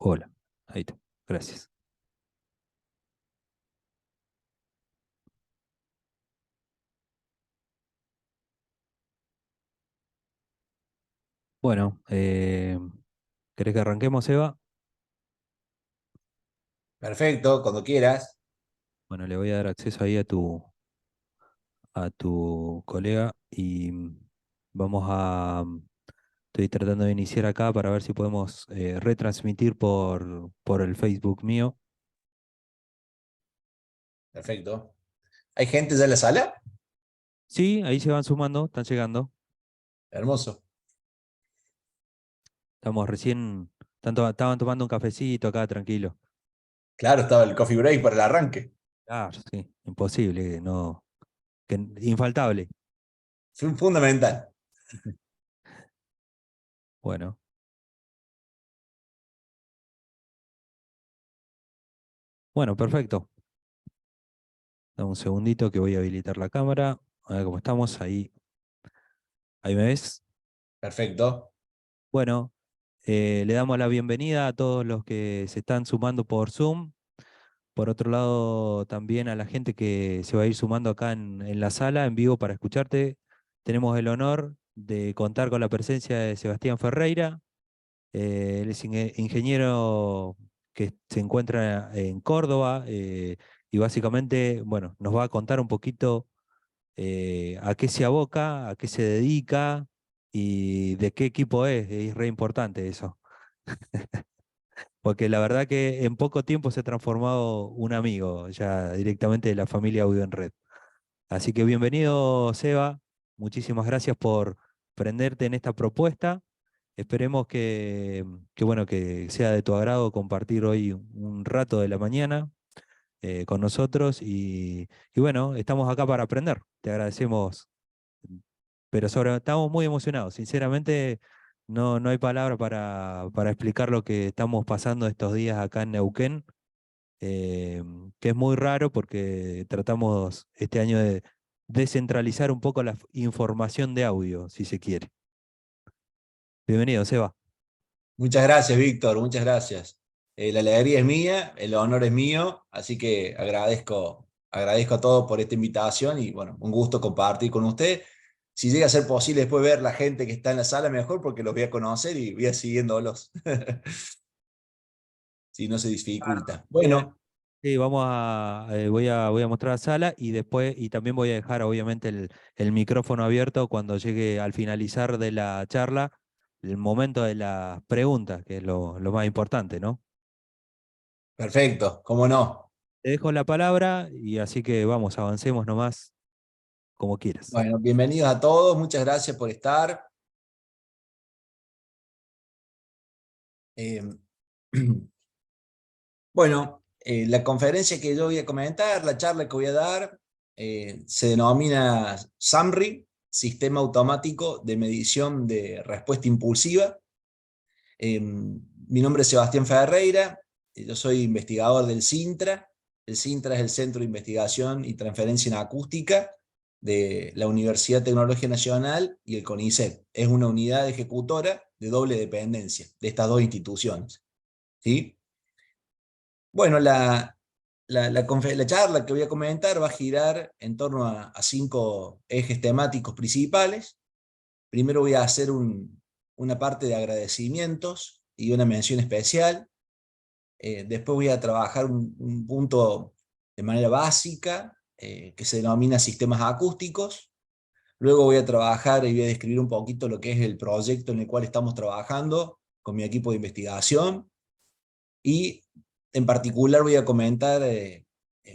Hola, ahí está. Gracias. Bueno, ¿querés que arranquemos, Eva? Perfecto, cuando quieras. Bueno, le voy a dar acceso ahí a tu colega y vamos a... Estoy tratando de iniciar acá para ver si podemos retransmitir por el Facebook mío. Perfecto. ¿Hay gente ya en la sala? Sí, ahí se van sumando, están llegando. Hermoso. Estamos recién, estaban tomando un cafecito acá, tranquilo. Claro, estaba el coffee break para el arranque. Claro, sí, imposible, no, infaltable. Fue fundamental. Bueno, bueno, perfecto. Dame un segundito que voy a habilitar la cámara. A ver cómo estamos. Ahí me ves. Perfecto. Bueno, le damos la bienvenida a todos los que se están sumando por Zoom. Por otro lado, también a la gente que se va a ir sumando acá en la sala, en vivo, para escucharte. Tenemos el honor de contar con la presencia de Sebastián Ferreira. Él es ingeniero que se encuentra en Córdoba y básicamente, bueno, nos va a contar un poquito a qué se aboca, a qué se dedica y de qué equipo es re importante eso. Porque la verdad que en poco tiempo se ha transformado un amigo ya directamente de la familia Audio en Red. Así que bienvenido, Seba. Muchísimas gracias por prenderte en esta propuesta. Esperemos que, bueno, que sea de tu agrado compartir hoy un rato de la mañana con nosotros y bueno, estamos acá para aprender. Te agradecemos, pero estamos muy emocionados. Sinceramente, no hay palabra para explicar lo que estamos pasando estos días acá en Neuquén, eh, que es muy raro porque tratamos este año de descentralizar un poco la información de audio, si se quiere. Bienvenido, Seba. Muchas gracias, Víctor. Muchas gracias. La alegría es mía, el honor es mío, así que agradezco a todos por esta invitación y bueno, un gusto compartir con usted. Si llega a ser posible después ver la gente que está en la sala, mejor porque los voy a conocer y voy a siguiéndolos. Si no se dificulta. Bien. Bueno, Sí, voy a mostrar la sala y después, y también voy a dejar obviamente el micrófono abierto cuando llegue al finalizar de la charla, el momento de las preguntas, que es lo más importante, ¿no? perfecto, cómo no. Te dejo la palabra y así que vamos, avancemos nomás como quieras. Bueno, bienvenidos a todos, muchas gracias por estar. Eh, bueno, la conferencia que yo voy a comentar, la charla que voy a dar, se denomina SAMRI, Sistema Automático de Medición de Respuesta Impulsiva. Mi nombre es Sebastián Ferreira, yo soy investigador del CINTRA. El CINTRA es el Centro de Investigación y Transferencia en Acústica de la Universidad Tecnológica Nacional y el CONICET. Es una unidad ejecutora de doble dependencia de estas dos instituciones. ¿Sí? Bueno, la charla que voy a comentar va a girar en torno a cinco ejes temáticos principales. Primero voy a hacer una parte de agradecimientos y una mención especial. Después voy a trabajar un punto de manera básica que se denomina sistemas acústicos. Luego voy a trabajar y voy a describir un poquito lo que es el proyecto en el cual estamos trabajando con mi equipo de investigación. Y en particular voy a comentar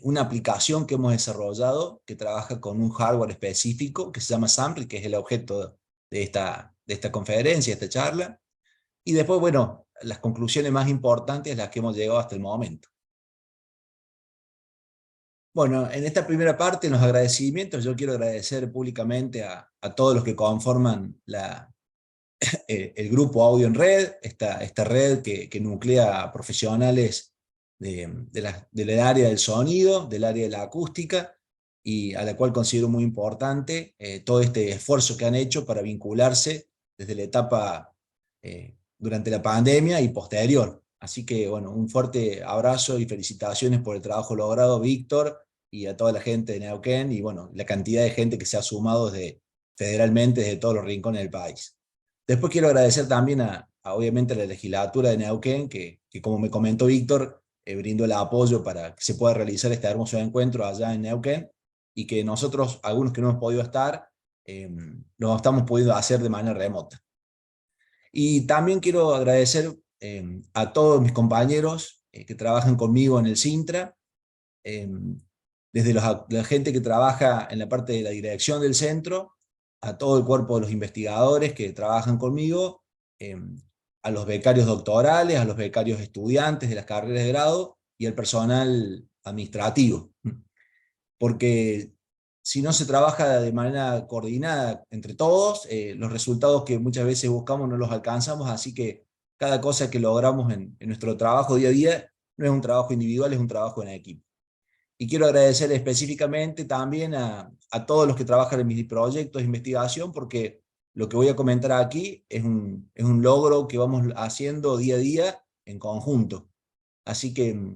una aplicación que hemos desarrollado que trabaja con un hardware específico que se llama Sample, que es el objeto de esta conferencia, de esta charla. Y después, bueno, las conclusiones más importantes, las que hemos llegado hasta el momento. Bueno, en esta primera parte, en los agradecimientos, yo quiero agradecer públicamente a todos los que conforman el grupo Audio en Red, esta red que nuclea a profesionales del área del sonido, del área de la acústica, y a la cual considero muy importante todo este esfuerzo que han hecho para vincularse desde la etapa durante la pandemia y posterior. Así que, bueno, un fuerte abrazo y felicitaciones por el trabajo logrado, Víctor, y a toda la gente de Neuquén, y bueno, la cantidad de gente que se ha sumado federalmente desde todos los rincones del país. Después quiero agradecer también obviamente, a la legislatura de Neuquén, que como me comentó Víctor, brindó el apoyo para que se pueda realizar este hermoso encuentro allá en Neuquén, y que nosotros, algunos que no hemos podido estar, lo estamos pudiendo hacer de manera remota. Y también quiero agradecer a todos mis compañeros que trabajan conmigo en el Sintra, eh, desde la gente que trabaja en la parte de la dirección del centro, a todo el cuerpo de los investigadores que trabajan conmigo, eh, a los becarios doctorales, a los becarios estudiantes de las carreras de grado y al personal administrativo. Porque si no se trabaja de manera coordinada entre todos, los resultados que muchas veces buscamos no los alcanzamos, así que cada cosa que logramos en nuestro trabajo día a día no es un trabajo individual, es un trabajo en equipo. Y quiero agradecer específicamente también a todos los que trabajan en mis proyectos de investigación, porque lo que voy a comentar aquí es un logro que vamos haciendo día a día en conjunto. Así que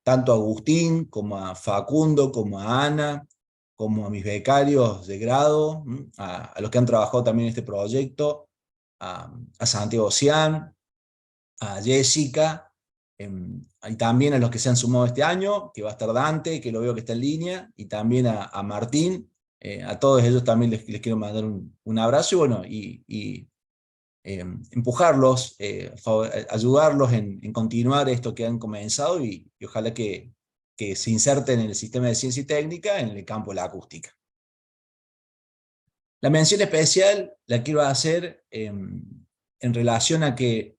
tanto a Agustín, como a Facundo, como a Ana, como a mis becarios de grado, a los que han trabajado también en este proyecto, a Santiago Cian, a Jessica, y también a los que se han sumado este año, que va a estar Dante, que lo veo que está en línea, y también a Martín. A todos ellos también les quiero mandar un abrazo, y bueno, empujarlos, ayudarlos en continuar esto que han comenzado, y ojalá que se inserten en el sistema de ciencia y técnica en el campo de la acústica. La mención especial la quiero hacer en relación a que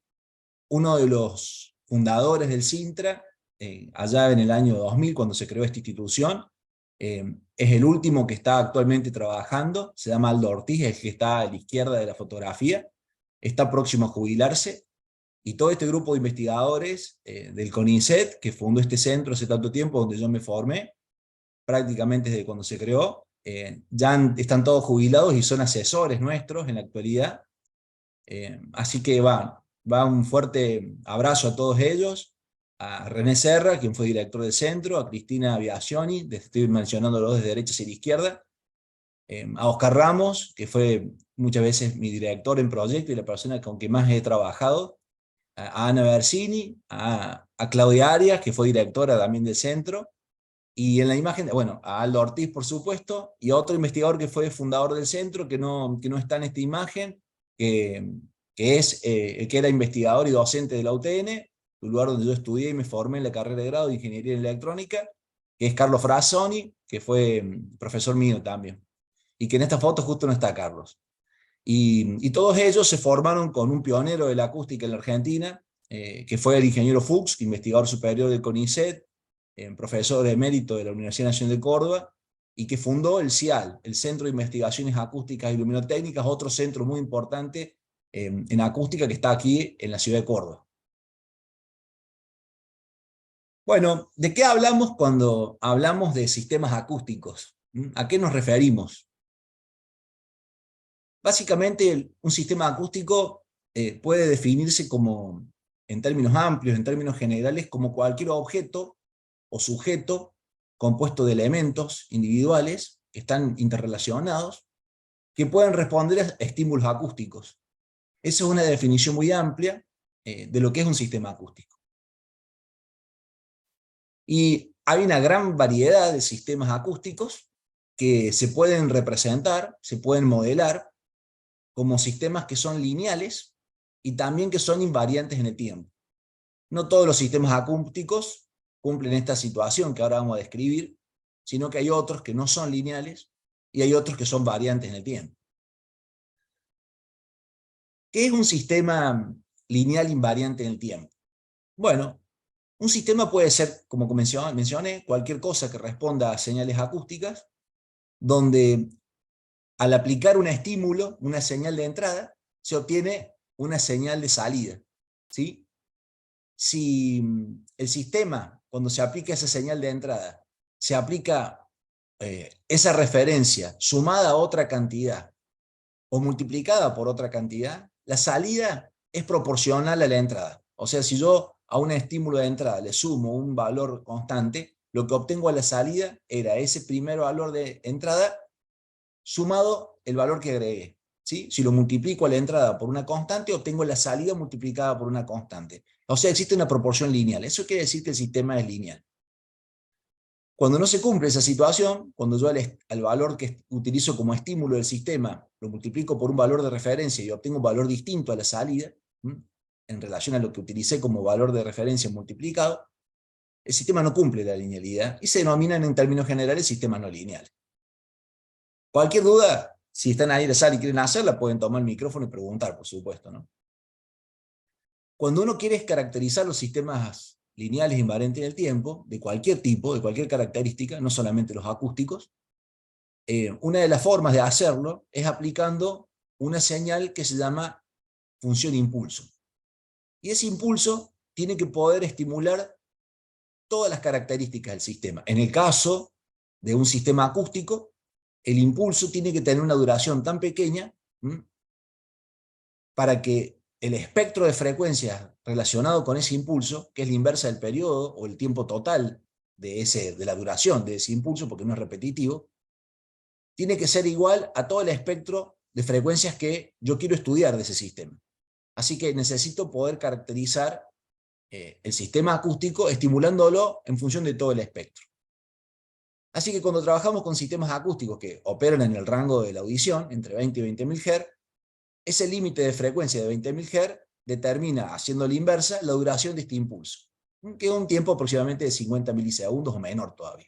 uno de los fundadores del Sintra, allá en el año 2000, cuando se creó esta institución, es el último que está actualmente trabajando, se llama Aldo Ortiz, el que está a la izquierda de la fotografía, está próximo a jubilarse, y todo este grupo de investigadores del CONICET, que fundó este centro hace tanto tiempo, donde yo me formé, prácticamente desde cuando se creó, están todos jubilados y son asesores nuestros en la actualidad. Así que va un fuerte abrazo a todos ellos, a René Serra, quien fue director del centro, a Cristina Biagioni, estoy mencionándolos desde derecha hacia la izquierda, a Oscar Ramos, que fue muchas veces mi director en proyecto y la persona con que más he trabajado, a Ana Bersini, a Claudia Arias, que fue directora también del centro, y en la imagen, bueno, a Aldo Ortiz, por supuesto, y a otro investigador que fue fundador del centro, que no está en esta imagen, que, que es el que era investigador y docente de la UTN, un lugar donde yo estudié y me formé en la carrera de grado de Ingeniería en Electrónica, que es Carlos Frassoni, que fue profesor mío también, y que en esta foto justo no está Carlos. Y todos ellos se formaron con un pionero de la acústica en la Argentina, que fue el ingeniero Fuchs, investigador superior del CONICET, profesor emérito de la Universidad Nacional de Córdoba, y que fundó el CIAL, el Centro de Investigaciones Acústicas y Luminotécnicas, otro centro muy importante en acústica que está aquí en la ciudad de Córdoba. Bueno, ¿de qué hablamos cuando hablamos de sistemas acústicos? ¿A qué nos referimos? Básicamente, un sistema acústico puede definirse como, en términos amplios, en términos generales, como cualquier objeto o sujeto compuesto de elementos individuales que están interrelacionados, que pueden responder a estímulos acústicos. Esa es una definición muy amplia de lo que es un sistema acústico. Y hay una gran variedad de sistemas acústicos que se pueden representar, se pueden modelar como sistemas que son lineales y también que son invariantes en el tiempo. No todos los sistemas acústicos cumplen esta situación que ahora vamos a describir, sino que hay otros que no son lineales y hay otros que son variantes en el tiempo. ¿Qué es un sistema lineal invariante en el tiempo? Bueno, un sistema puede ser, como mencioné, cualquier cosa que responda a señales acústicas, donde al aplicar un estímulo, una señal de entrada, se obtiene una señal de salida, ¿sí? Si el sistema, cuando se aplica esa señal de entrada, se aplica esa referencia sumada a otra cantidad o multiplicada por otra cantidad, la salida es proporcional a la entrada. O sea, si yo a un estímulo de entrada le sumo un valor constante, lo que obtengo a la salida era ese primer valor de entrada sumado el valor que agregué. ¿Sí? Si lo multiplico a la entrada por una constante, obtengo la salida multiplicada por una constante. O sea, existe una proporción lineal. Eso quiere decir que el sistema es lineal. Cuando no se cumple esa situación, cuando yo al valor que utilizo como estímulo del sistema lo multiplico por un valor de referencia y obtengo un valor distinto a la salida, en relación a lo que utilicé como valor de referencia multiplicado, el sistema no cumple la linealidad y se denominan en términos generales sistemas no lineales. Cualquier duda, si están ahí en la sala y quieren hacerla, pueden tomar el micrófono y preguntar, por supuesto, ¿no? Cuando uno quiere caracterizar los sistemas lineales invariantes en el tiempo, de cualquier tipo, de cualquier característica, no solamente los acústicos, una de las formas de hacerlo es aplicando una señal que se llama función impulso. Y ese impulso tiene que poder estimular todas las características del sistema. En el caso de un sistema acústico, el impulso tiene que tener una duración tan pequeña para que el espectro de frecuencias relacionado con ese impulso, que es la inversa del periodo o el tiempo total de la duración de ese impulso, porque no es repetitivo, tiene que ser igual a todo el espectro de frecuencias que yo quiero estudiar de ese sistema. Así que necesito poder caracterizar el sistema acústico estimulándolo en función de todo el espectro. Así que cuando trabajamos con sistemas acústicos que operan en el rango de la audición, entre 20 y 20.000 Hz, ese límite de frecuencia de 20.000 Hz determina, haciendo la inversa, la duración de este impulso, que es un tiempo aproximadamente de 50 milisegundos o menor todavía.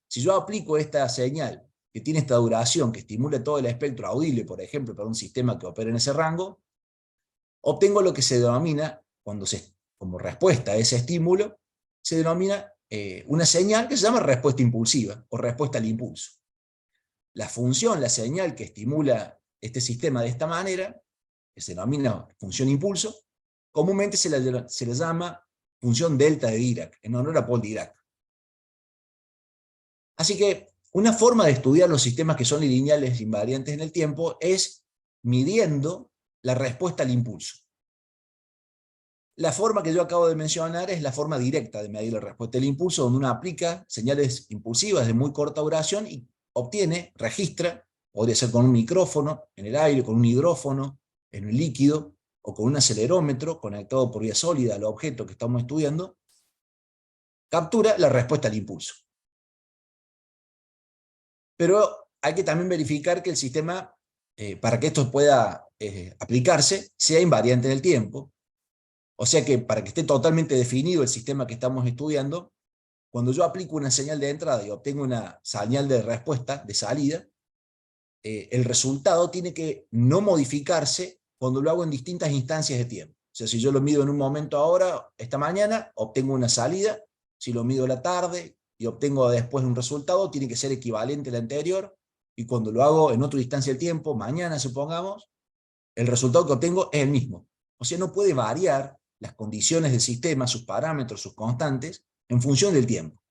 Si yo aplico esta señal que tiene esta duración, que estimula todo el espectro audible, por ejemplo, para un sistema que opera en ese rango, obtengo lo que se denomina, como respuesta a ese estímulo, se denomina una señal que se llama respuesta impulsiva o respuesta al impulso. La función, la señal que estimula este sistema de esta manera, que se denomina función impulso, comúnmente se le llama función delta de Dirac, en honor a Paul Dirac. Así que una forma de estudiar los sistemas que son lineales invariantes en el tiempo es midiendo la respuesta al impulso. La forma que yo acabo de mencionar es la forma directa de medir la respuesta al impulso, donde uno aplica señales impulsivas de muy corta duración y obtiene, registra, podría ser con un micrófono en el aire, con un hidrófono en un líquido, o con un acelerómetro conectado por vía sólida al objeto que estamos estudiando, captura la respuesta al impulso. Pero hay que también verificar que el sistema, para que esto pueda aplicarse, sea invariante en el tiempo. O sea que para que esté totalmente definido el sistema que estamos estudiando, cuando yo aplico una señal de entrada y obtengo una señal de respuesta, de salida, el resultado tiene que no modificarse cuando lo hago en distintas instancias de tiempo. O sea, si yo lo mido en un momento ahora, esta mañana, obtengo una salida. Si lo mido la tarde y obtengo después un resultado, tiene que ser equivalente al anterior. Y cuando lo hago en otra instancia del tiempo, mañana supongamos, el resultado que obtengo es el mismo. O sea, no puede variar las condiciones del sistema, sus parámetros, sus constantes, en función del tiempo.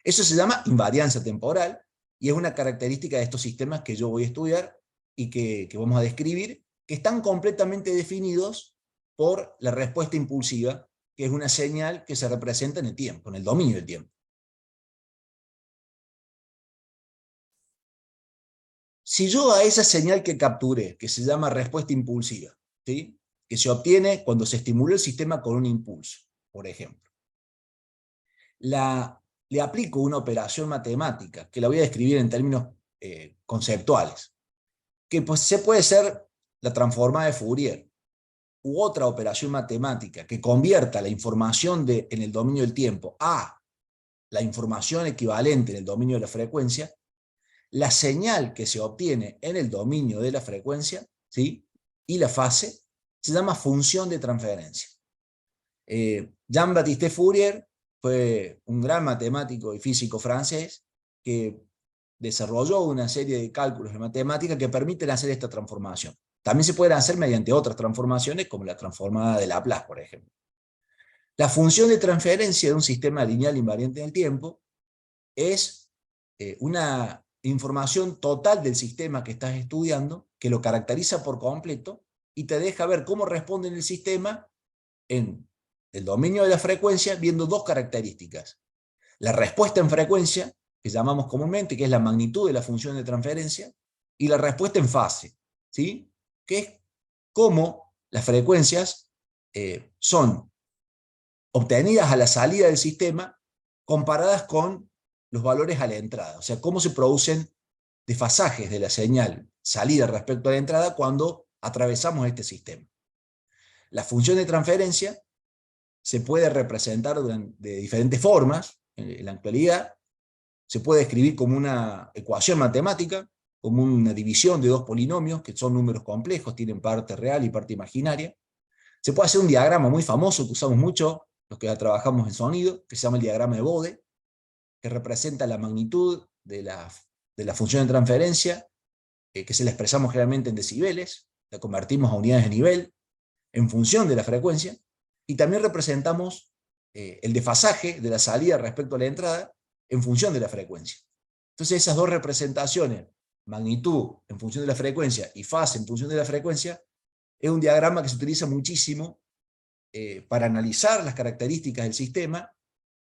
Eso se llama invariancia temporal, y es una característica de estos sistemas que yo voy a estudiar y que vamos a describir, que están completamente definidos por la respuesta impulsiva, que es una señal que se representa en el tiempo, en el dominio del tiempo. Si yo a esa señal que capturé, que se llama respuesta impulsiva, ¿sí?, que se obtiene cuando se estimula el sistema con un impulso, por ejemplo, le aplico una operación matemática, que la voy a describir en términos conceptuales, que pues, se puede ser la transformada de Fourier, u otra operación matemática que convierta la información en el dominio del tiempo a la información equivalente en el dominio de la frecuencia. La señal que se obtiene en el dominio de la frecuencia, ¿sí?, y la fase, se llama función de transferencia. Jean-Baptiste Fourier fue un gran matemático y físico francés que desarrolló una serie de cálculos de matemática que permiten hacer esta transformación. También se pueden hacer mediante otras transformaciones, como la transformada de Laplace, por ejemplo. La función de transferencia de un sistema lineal invariante en el tiempo es una información total del sistema que estás estudiando, que lo caracteriza por completo, y te deja ver cómo responde en el sistema en el dominio de la frecuencia viendo dos características. La respuesta en frecuencia, que llamamos comúnmente, que es la magnitud de la función de transferencia, y la respuesta en fase, ¿sí? Que es cómo las frecuencias son obtenidas a la salida del sistema comparadas con los valores a la entrada. O sea, cómo se producen desfasajes de la señal salida respecto a la entrada cuando atravesamos este sistema. La función de transferencia se puede representar de diferentes formas en la actualidad. Se puede escribir como una ecuación matemática, como una división de dos polinomios, que son números complejos, tienen parte real y parte imaginaria. Se puede hacer un diagrama muy famoso que usamos mucho los que trabajamos en sonido, que se llama el diagrama de Bode, que representa la magnitud de la función de transferencia, que se la expresamos generalmente en decibeles, la convertimos a unidades de nivel en función de la frecuencia, y también representamos el desfasaje de la salida respecto a la entrada en función de la frecuencia. Entonces esas dos representaciones, magnitud en función de la frecuencia y fase en función de la frecuencia, es un diagrama que se utiliza muchísimo para analizar las características del sistema,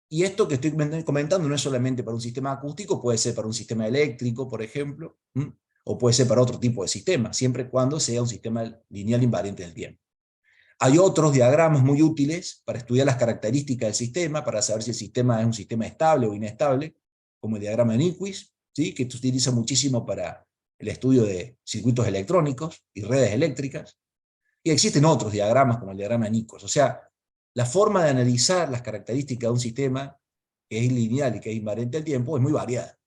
y esto que estoy comentando no es solamente para un sistema acústico, puede ser para un sistema eléctrico, por ejemplo, o puede ser para otro tipo de sistema, siempre y cuando sea un sistema lineal invariante del tiempo. Hay otros diagramas muy útiles para estudiar las características del sistema, para saber si el sistema es un sistema estable o inestable, como el diagrama de Nyquist, ¿sí? Que se utiliza muchísimo para el estudio de circuitos electrónicos y redes eléctricas. Y existen otros diagramas, como el diagrama de Nyquist. O sea, la forma de analizar las características de un sistema que es lineal y que es invariante al tiempo es muy variada.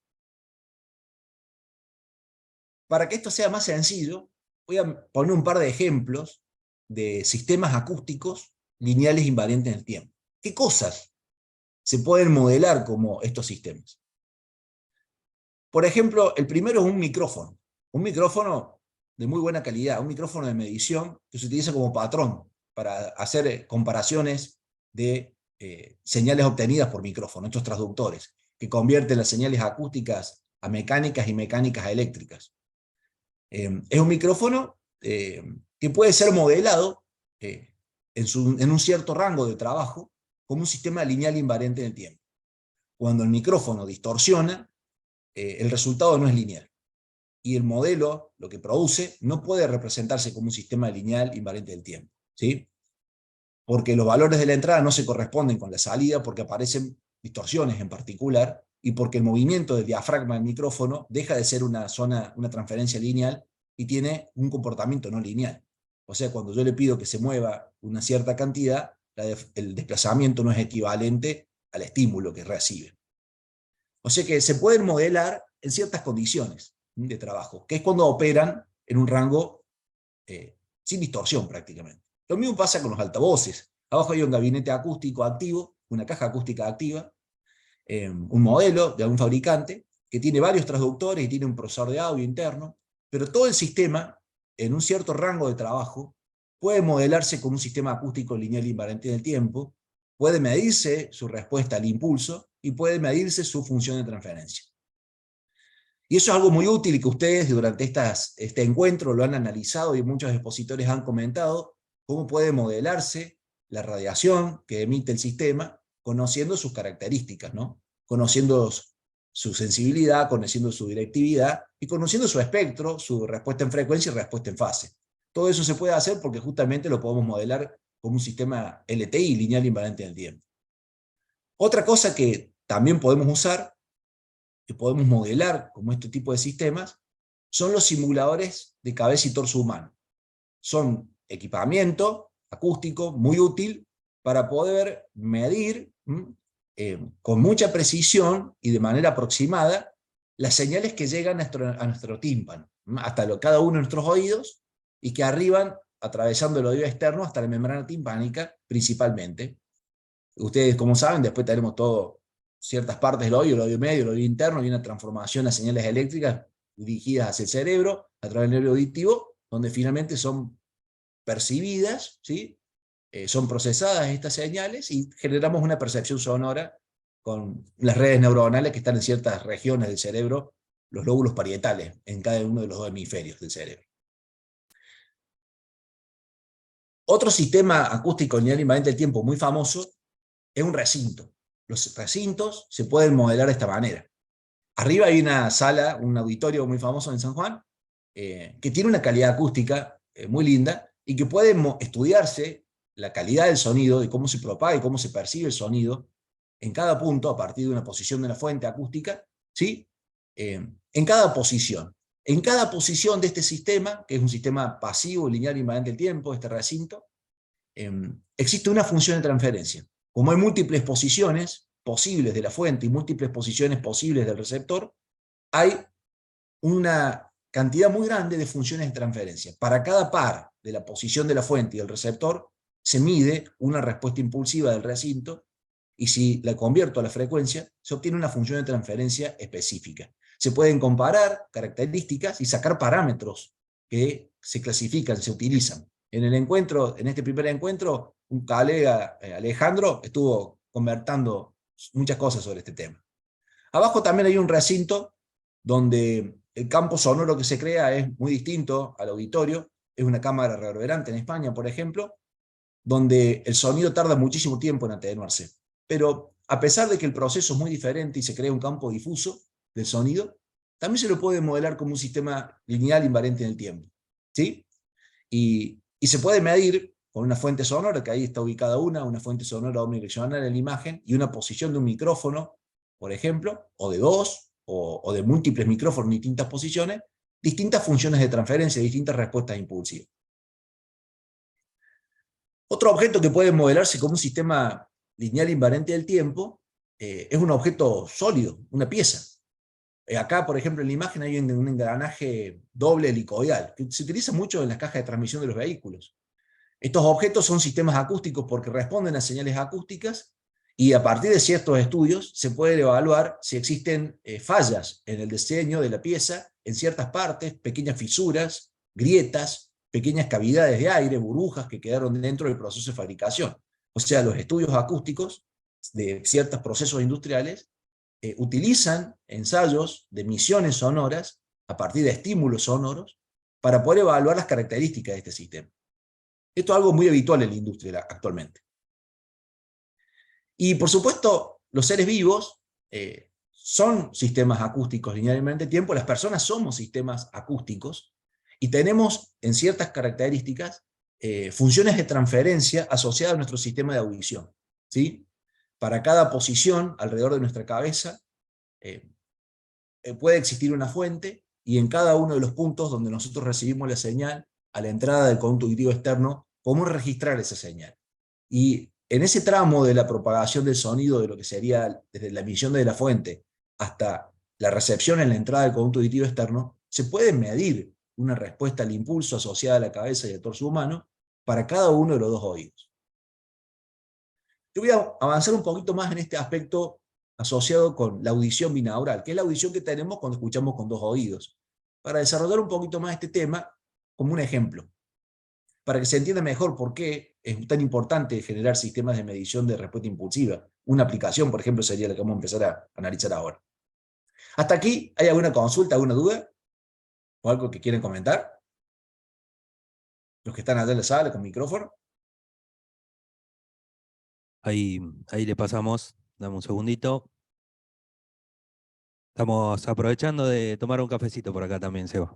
Para que esto sea más sencillo, voy a poner un par de ejemplos de sistemas acústicos lineales invariantes en el tiempo. ¿Qué cosas se pueden modelar como estos sistemas? Por ejemplo, el primero es un micrófono de muy buena calidad, un micrófono de medición que se utiliza como patrón para hacer comparaciones de señales obtenidas por micrófono, estos transductores, que convierten las señales acústicas a mecánicas y mecánicas a eléctricas. Es un micrófono que puede ser modelado en un cierto rango de trabajo como un sistema lineal invariante en el tiempo. Cuando el micrófono distorsiona, el resultado no es lineal. Y el modelo, lo que produce, no puede representarse como un sistema lineal invariante del tiempo, ¿sí? Porque los valores de la entrada no se corresponden con la salida, porque aparecen distorsiones en particular, y porque el movimiento del diafragma del micrófono deja de ser una transferencia lineal y tiene un comportamiento no lineal. O sea, cuando yo le pido que se mueva una cierta cantidad, el desplazamiento no es equivalente al estímulo que recibe. O sea que se pueden modelar en ciertas condiciones de trabajo, que es cuando operan en un rango sin distorsión prácticamente. Lo mismo pasa con los altavoces. Abajo hay un gabinete acústico activo, una caja acústica activa, un modelo de algún fabricante, que tiene varios transductores y tiene un procesador de audio interno, pero todo el sistema, en un cierto rango de trabajo, puede modelarse como un sistema acústico lineal invariante del tiempo, puede medirse su respuesta al impulso y puede medirse su función de transferencia. Y eso es algo muy útil y que ustedes durante este encuentro lo han analizado y muchos expositores han comentado cómo puede modelarse la radiación que emite el sistema conociendo sus características, ¿no? Conociendo su sensibilidad, conociendo su directividad y conociendo su espectro, su respuesta en frecuencia y respuesta en fase. Todo eso se puede hacer porque justamente lo podemos modelar como un sistema LTI, lineal invariante en el tiempo. Otra cosa que también podemos usar, que podemos modelar como este tipo de sistemas, son los simuladores de cabeza y torso humano. Son equipamiento acústico muy útil para poder medir con mucha precisión y de manera aproximada las señales que llegan a nuestro tímpano, hasta cada uno de nuestros oídos, y que arriban atravesando el oído externo hasta la membrana timpánica principalmente. Ustedes, como saben, después tenemos ciertas partes del oído, el oído medio, el oído interno, y una transformación a señales eléctricas dirigidas hacia el cerebro a través del nervio auditivo, donde finalmente son percibidas, ¿sí? Son procesadas estas señales y generamos una percepción sonora con las redes neuronales que están en ciertas regiones del cerebro, los lóbulos parietales, en cada uno de los dos hemisferios del cerebro. Otro sistema acústico lineal invariante del tiempo muy famoso es un recinto. Los recintos se pueden modelar de esta manera. Arriba hay una sala, un auditorio muy famoso en San Juan, que tiene una calidad acústica muy linda y que puede estudiarse la calidad del sonido, de cómo se propaga y cómo se percibe el sonido en cada punto a partir de una posición de la fuente acústica, ¿sí? En cada posición. En cada posición de este sistema, que es un sistema pasivo, lineal, invariante del tiempo, este recinto, existe una función de transferencia. Como hay múltiples posiciones posibles de la fuente y múltiples posiciones posibles del receptor, hay una cantidad muy grande de funciones de transferencia. Para cada par de la posición de la fuente y del receptor, se mide una respuesta impulsiva del recinto, y si la convierto a la frecuencia, se obtiene una función de transferencia específica. Se pueden comparar características y sacar parámetros que se clasifican, se utilizan. En el encuentro, en este primer encuentro, un colega, Alejandro, estuvo conversando muchas cosas sobre este tema. Abajo también hay un recinto donde el campo sonoro que se crea es muy distinto al auditorio. Es una cámara reverberante en España, por ejemplo, donde el sonido tarda muchísimo tiempo en atenuarse. Pero a pesar de que el proceso es muy diferente y se crea un campo difuso del sonido, también se lo puede modelar como un sistema lineal invariante en el tiempo, ¿sí? Y se puede medir con una fuente sonora, que ahí está ubicada una fuente sonora omnidireccional en la imagen, y una posición de un micrófono, por ejemplo, o de dos, o de múltiples micrófonos en distintas posiciones, distintas funciones de transferencia, distintas respuestas impulsivas. Otro objeto que puede modelarse como un sistema lineal invariante del tiempo es un objeto sólido, una pieza. Acá, por ejemplo, en la imagen hay un engranaje doble helicoidal, que se utiliza mucho en las cajas de transmisión de los vehículos. Estos objetos son sistemas acústicos porque responden a señales acústicas, y a partir de ciertos estudios se puede evaluar si existen fallas en el diseño de la pieza, en ciertas partes, pequeñas fisuras, grietas, pequeñas cavidades de aire, burbujas que quedaron dentro del proceso de fabricación. O sea, los estudios acústicos de ciertos procesos industriales utilizan ensayos de emisiones sonoras a partir de estímulos sonoros para poder evaluar las características de este sistema. Esto es algo muy habitual en la industria actualmente. Y por supuesto, los seres vivos son sistemas acústicos linealmente tiempo, las personas somos sistemas acústicos, y tenemos en ciertas características funciones de transferencia asociadas a nuestro sistema de audición, ¿sí? Para cada posición alrededor de nuestra cabeza puede existir una fuente, y en cada uno de los puntos donde nosotros recibimos la señal, a la entrada del conducto auditivo externo, podemos registrar esa señal. Y en ese tramo de la propagación del sonido, de lo que sería desde la emisión de la fuente hasta la recepción en la entrada del conducto auditivo externo, se puede medir una respuesta al impulso asociada a la cabeza y al torso humano para cada uno de los dos oídos. Yo voy a avanzar un poquito más en este aspecto asociado con la audición binaural, que es la audición que tenemos cuando escuchamos con dos oídos, para desarrollar un poquito más este tema como un ejemplo, para que se entienda mejor por qué es tan importante generar sistemas de medición de respuesta impulsiva. Una aplicación, por ejemplo, sería la que vamos a empezar a analizar ahora. ¿Hasta aquí hay alguna consulta, alguna duda? ¿O algo que quieren comentar? Los que están allá en la sala con micrófono. Ahí le pasamos, dame un segundito. Estamos aprovechando de tomar un cafecito por acá también, Seba.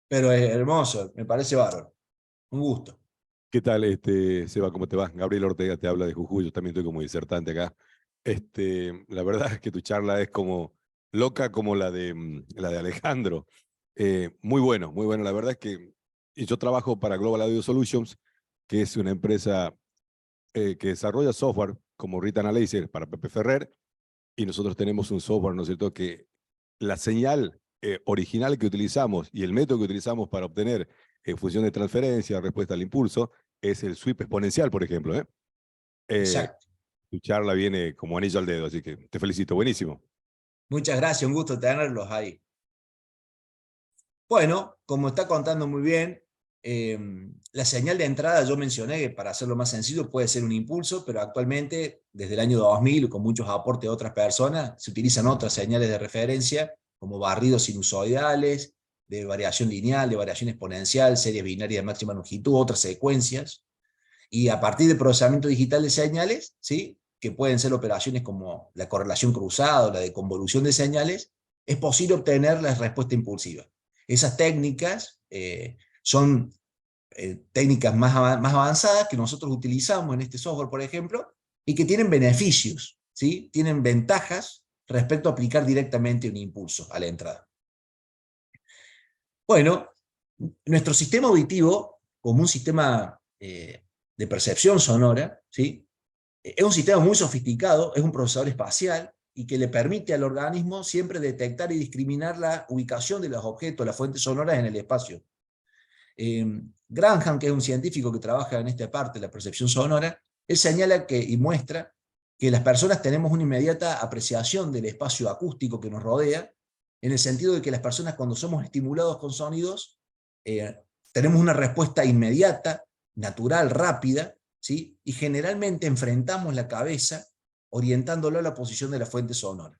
Pero es hermoso, me parece bárbaro. Un gusto. ¿Qué tal, Seba? ¿Cómo te va? Gabriel Ortega te habla de Jujuy, yo también estoy como disertante acá. La verdad es que tu charla es como loca como la de Alejandro. Muy bueno, muy bueno. La verdad es que yo trabajo para Global Audio Solutions, que es una empresa que desarrolla software como Rita Analyzer para Pepe Ferrer, y nosotros tenemos un software, ¿no es cierto?, que la señal original que utilizamos y el método que utilizamos para obtener función de transferencia, respuesta al impulso, es el sweep exponencial, por ejemplo. Exacto. Tu charla viene como anillo al dedo, así que te felicito, buenísimo. Muchas gracias, un gusto tenerlos ahí. Bueno, como está contando muy bien, la señal de entrada yo mencioné que, para hacerlo más sencillo, puede ser un impulso, pero actualmente, desde el año 2000, con muchos aportes de otras personas, se utilizan otras señales de referencia, como barridos sinusoidales, de variación lineal, de variación exponencial, series binarias de máxima longitud, otras secuencias. Y a partir del procesamiento digital de señales, ¿sí?, que pueden ser operaciones como la correlación cruzada o la de convolución de señales, es posible obtener la respuesta impulsiva. Esas técnicas son técnicas más avanzadas que nosotros utilizamos en este software, por ejemplo, y que tienen beneficios, ¿sí?, tienen ventajas respecto a aplicar directamente un impulso a la entrada. Bueno, nuestro sistema auditivo, como un sistema de percepción sonora, ¿sí?, es un sistema muy sofisticado, es un procesador espacial, y que le permite al organismo siempre detectar y discriminar la ubicación de los objetos, las fuentes sonoras en el espacio. Granham, que es un científico que trabaja en esta parte de la percepción sonora, él señala y muestra que las personas tenemos una inmediata apreciación del espacio acústico que nos rodea, en el sentido de que las personas, cuando somos estimulados con sonidos, tenemos una respuesta inmediata, natural, rápida, ¿sí?, y generalmente enfrentamos la cabeza orientándolo a la posición de la fuente sonora.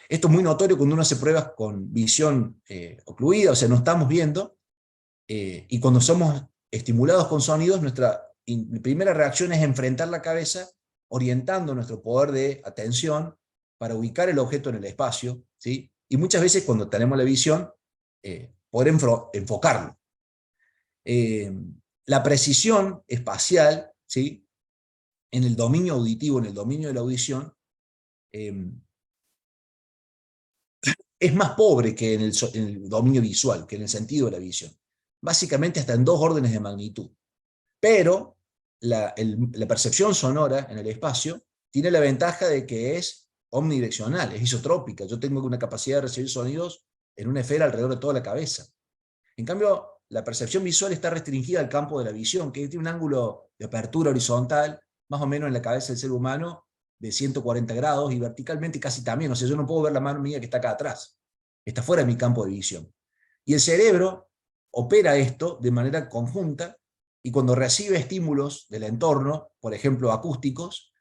Esto es muy notorio cuando uno hace pruebas con visión ocluida, o sea, no estamos viendo, y cuando somos estimulados con sonidos, nuestra primera reacción es enfrentar la cabeza, orientando nuestro poder de atención para ubicar el objeto en el espacio, ¿sí?, y muchas veces cuando tenemos la visión, poder enfocarlo. La precisión espacial, ¿sí?, en el dominio auditivo, en el dominio de la audición, es más pobre que en el dominio visual, que en el sentido de la visión. Básicamente hasta en 2 órdenes de magnitud. Pero la percepción sonora en el espacio tiene la ventaja de que es omnidireccional, es isotrópica. Yo tengo una capacidad de recibir sonidos en una esfera alrededor de toda la cabeza. En cambio, la percepción visual está restringida al campo de la visión, que tiene un ángulo de apertura horizontal, más o menos en la cabeza del ser humano, de 140 grados, y verticalmente casi también. O sea, yo no puedo ver la mano mía que está acá atrás. Está fuera de mi campo de visión. Y el cerebro opera esto de manera conjunta, y cuando recibe estímulos del entorno, por ejemplo acústicos,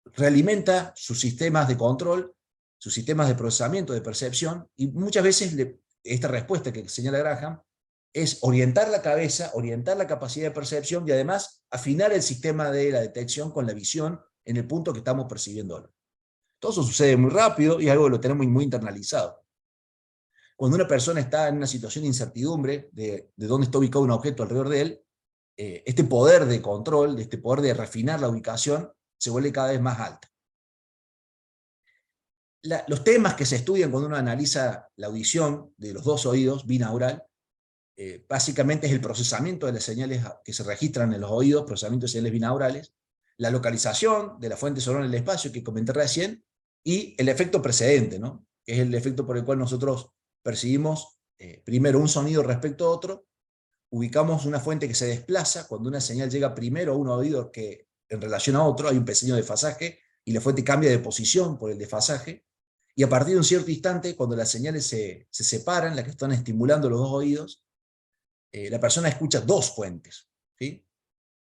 realimenta sus sistemas de control, sus sistemas de procesamiento, de percepción, y muchas veces esta respuesta que señala Graham es orientar la cabeza, orientar la capacidad de percepción, y además afinar el sistema de la detección con la visión en el punto que estamos percibiéndolo. Todo eso sucede muy rápido y es algo que lo tenemos muy internalizado. Cuando una persona está en una situación de incertidumbre de dónde está ubicado un objeto alrededor de él, este poder de control, este poder de refinar la ubicación, se vuelve cada vez más alto. Los temas que se estudian cuando uno analiza la audición de los 2 oídos, binaural, básicamente es el procesamiento de las señales que se registran en los oídos, procesamiento de señales binaurales, la localización de la fuente sonora en el espacio que comenté recién, y el efecto precedente, ¿no?, que es el efecto por el cual nosotros percibimos primero un sonido respecto a otro, ubicamos una fuente que se desplaza. Cuando una señal llega primero a un oído que en relación a otro, hay un pequeño desfasaje, y la fuente cambia de posición por el desfasaje, y a partir de un cierto instante, cuando las señales se separan, las que están estimulando los 2 oídos, la persona escucha 2 fuentes, ¿sí?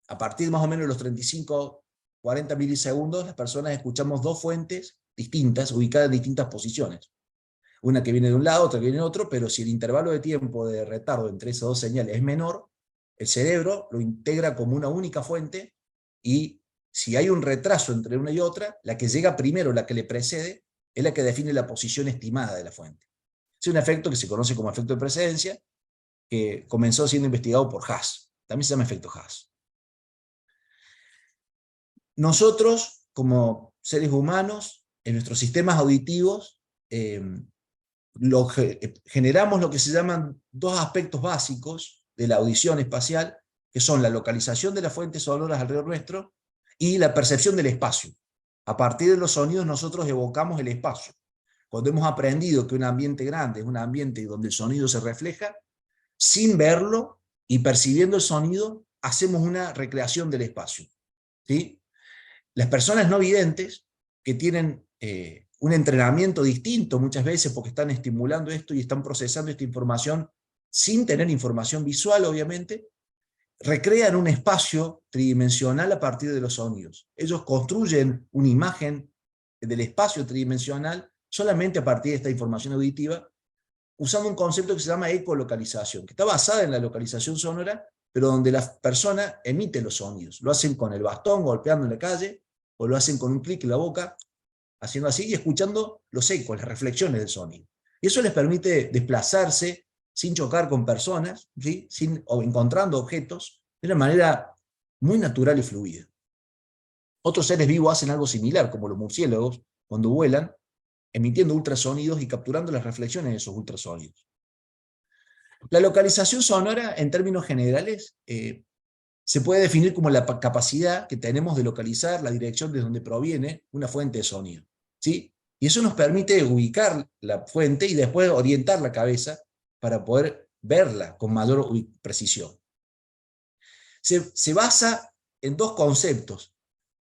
A partir de más o menos los 35, 40 milisegundos, las personas escuchamos 2 fuentes distintas, ubicadas en distintas posiciones. Una que viene de un lado, otra que viene de otro, pero si el intervalo de tiempo de retardo entre esas 2 señales es menor, el cerebro lo integra como una única fuente, y si hay un retraso entre una y otra, la que llega primero, la que le precede, es la que define la posición estimada de la fuente. Es un efecto que se conoce como efecto de precedencia, que comenzó siendo investigado por Haas. También se llama efecto Haas. Nosotros, como seres humanos, en nuestros sistemas auditivos, generamos lo que se llaman 2 aspectos básicos de la audición espacial, que son la localización de las fuentes sonoras alrededor nuestro y la percepción del espacio. A partir de los sonidos nosotros evocamos el espacio. Cuando hemos aprendido que un ambiente grande es un ambiente donde el sonido se refleja, sin verlo y percibiendo el sonido, hacemos una recreación del espacio, ¿sí? Las personas no videntes, que tienen un entrenamiento distinto muchas veces porque están estimulando esto y están procesando esta información sin tener información visual, obviamente, recrean un espacio tridimensional a partir de los sonidos. Ellos construyen una imagen del espacio tridimensional solamente a partir de esta información auditiva, usando un concepto que se llama ecolocalización, que está basada en la localización sonora, pero donde la persona emite los sonidos. Lo hacen con el bastón, golpeando en la calle, o lo hacen con un clic en la boca, haciendo así y escuchando los ecos, las reflexiones del sonido. Y eso les permite desplazarse sin chocar con personas, ¿sí? O encontrando objetos, de una manera muy natural y fluida. Otros seres vivos hacen algo similar, como los murciélagos, cuando vuelan, emitiendo ultrasonidos y capturando las reflexiones de esos ultrasonidos. La localización sonora, en términos generales, se puede definir como la capacidad que tenemos de localizar la dirección de donde proviene una fuente de sonido, ¿sí? Y eso nos permite ubicar la fuente y después orientar la cabeza para poder verla con mayor precisión. Se basa en dos conceptos,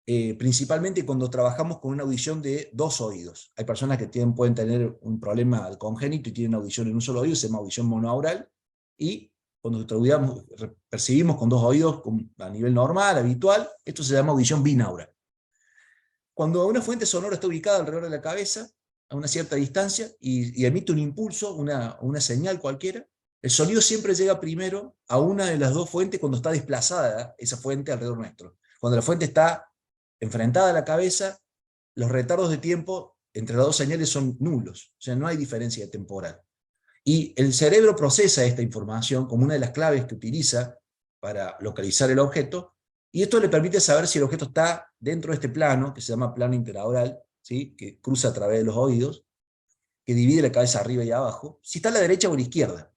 principalmente cuando trabajamos con una audición de dos oídos. Hay personas que pueden tener un problema congénito y tienen audición en un solo oído, se llama audición monoaural, y cuando percibimos con dos oídos a nivel normal, habitual, esto se llama audición binaural. Cuando una fuente sonora está ubicada alrededor de la cabeza, a una cierta distancia, y emite un impulso, una señal cualquiera, el sonido siempre llega primero a una de las dos fuentes cuando está desplazada esa fuente alrededor nuestro. Cuando la fuente está enfrentada a la cabeza, los retardos de tiempo entre las dos señales son nulos, o sea, no hay diferencia temporal. Y el cerebro procesa esta información como una de las claves que utiliza para localizar el objeto, y esto le permite saber si el objeto está dentro de este plano, que se llama plano interaural, ¿sí? Que cruza a través de los oídos, que divide la cabeza arriba y abajo, si está a la derecha o a la izquierda.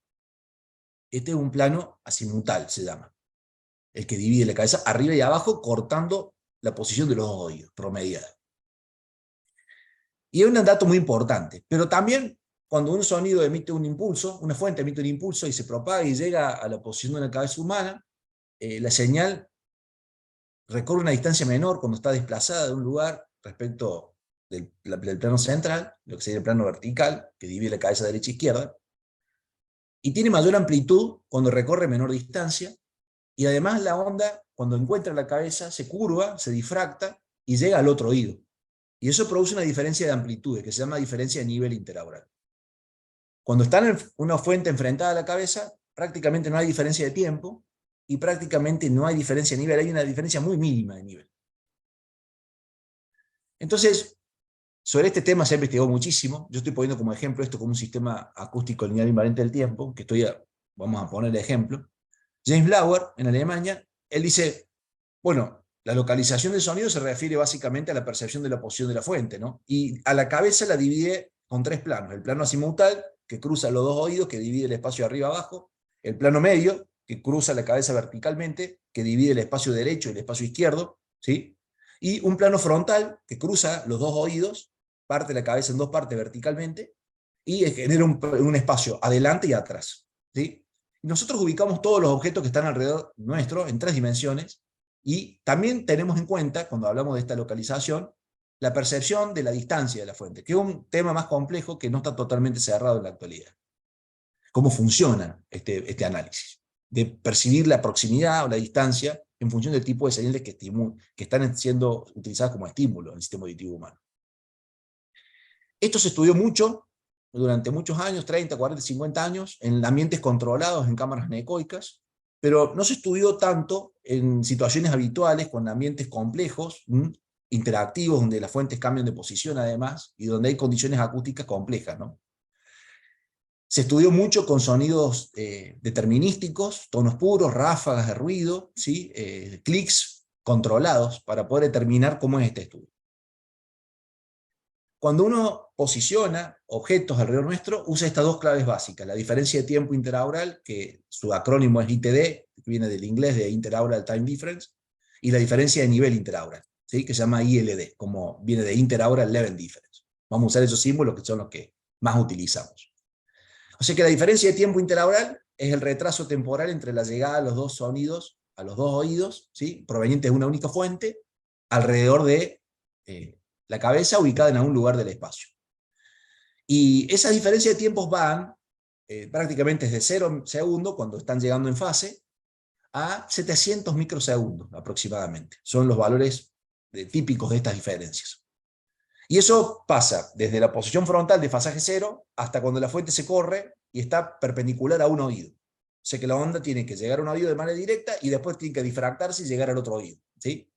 Este es un plano azimutal, se llama, el que divide la cabeza arriba y abajo, cortando la posición de los dos oídos, promediada. Y es un dato muy importante, pero también cuando un sonido emite un impulso, una fuente emite un impulso y se propaga y llega a la posición de una cabeza humana, la señal recorre una distancia menor cuando está desplazada de un lugar respecto del plano central, lo que sería el plano vertical, que divide la cabeza derecha e izquierda, y tiene mayor amplitud cuando recorre menor distancia, y además la onda, cuando encuentra la cabeza, se curva, se difracta y llega al otro oído. Y eso produce una diferencia de amplitudes, que se llama diferencia de nivel interaural. Cuando está en una fuente enfrentada a la cabeza, prácticamente no hay diferencia de tiempo, y prácticamente no hay diferencia de nivel, hay una diferencia muy mínima de nivel. Entonces, sobre este tema se ha investigado muchísimo. Yo estoy poniendo como ejemplo esto como un sistema acústico lineal invariante del tiempo, que vamos a poner el ejemplo. James Blauer, en Alemania, él dice, bueno, la localización del sonido se refiere básicamente a la percepción de la posición de la fuente, ¿no? Y a la cabeza la divide con tres planos. El plano azimutal, que cruza los dos oídos, que divide el espacio arriba-abajo. El plano medio, que cruza la cabeza verticalmente, que divide el espacio derecho y el espacio izquierdo, ¿sí? Y un plano frontal, que cruza los dos oídos, parte la cabeza en dos partes verticalmente, y genera un espacio adelante y atrás, ¿sí? Y nosotros ubicamos todos los objetos que están alrededor nuestro en tres dimensiones, y también tenemos en cuenta, cuando hablamos de esta localización, la percepción de la distancia de la fuente, que es un tema más complejo que no está totalmente cerrado en la actualidad. ¿Cómo funciona este análisis? De percibir la proximidad o la distancia en función del tipo de señales que están siendo utilizadas como estímulo en el sistema auditivo humano. Esto se estudió mucho, durante muchos años, 30, 40, 50 años, en ambientes controlados, en cámaras anecoicas, pero no se estudió tanto en situaciones habituales, con ambientes complejos, interactivos, donde las fuentes cambian de posición además, y donde hay condiciones acústicas complejas, ¿no? Se estudió mucho con sonidos determinísticos, tonos puros, ráfagas de ruido, ¿sí? Clics controlados, para poder determinar cómo es este estudio. Cuando uno posiciona objetos alrededor nuestro, usa estas dos claves básicas: la diferencia de tiempo interaural, que su acrónimo es ITD, que viene del inglés de Interaural Time Difference, y la diferencia de nivel interaural, ¿sí? Que se llama ILD, como viene de Interaural Level Difference. Vamos a usar esos símbolos que son los que más utilizamos. O sea que la diferencia de tiempo interaural es el retraso temporal entre la llegada de los dos sonidos a los dos oídos, ¿sí? Provenientes de una única fuente, alrededor de la cabeza, ubicada en algún lugar del espacio. Y esa diferencia de tiempos van prácticamente desde 0 segundos, cuando están llegando en fase, a 700 microsegundos aproximadamente. Son los valores típicos de estas diferencias. Y eso pasa desde la posición frontal de fasaje 0 hasta cuando la fuente se corre y está perpendicular a un oído, O sea que la onda tiene que llegar a un oído de manera directa y después tiene que difractarse y llegar al otro oído, ¿sí?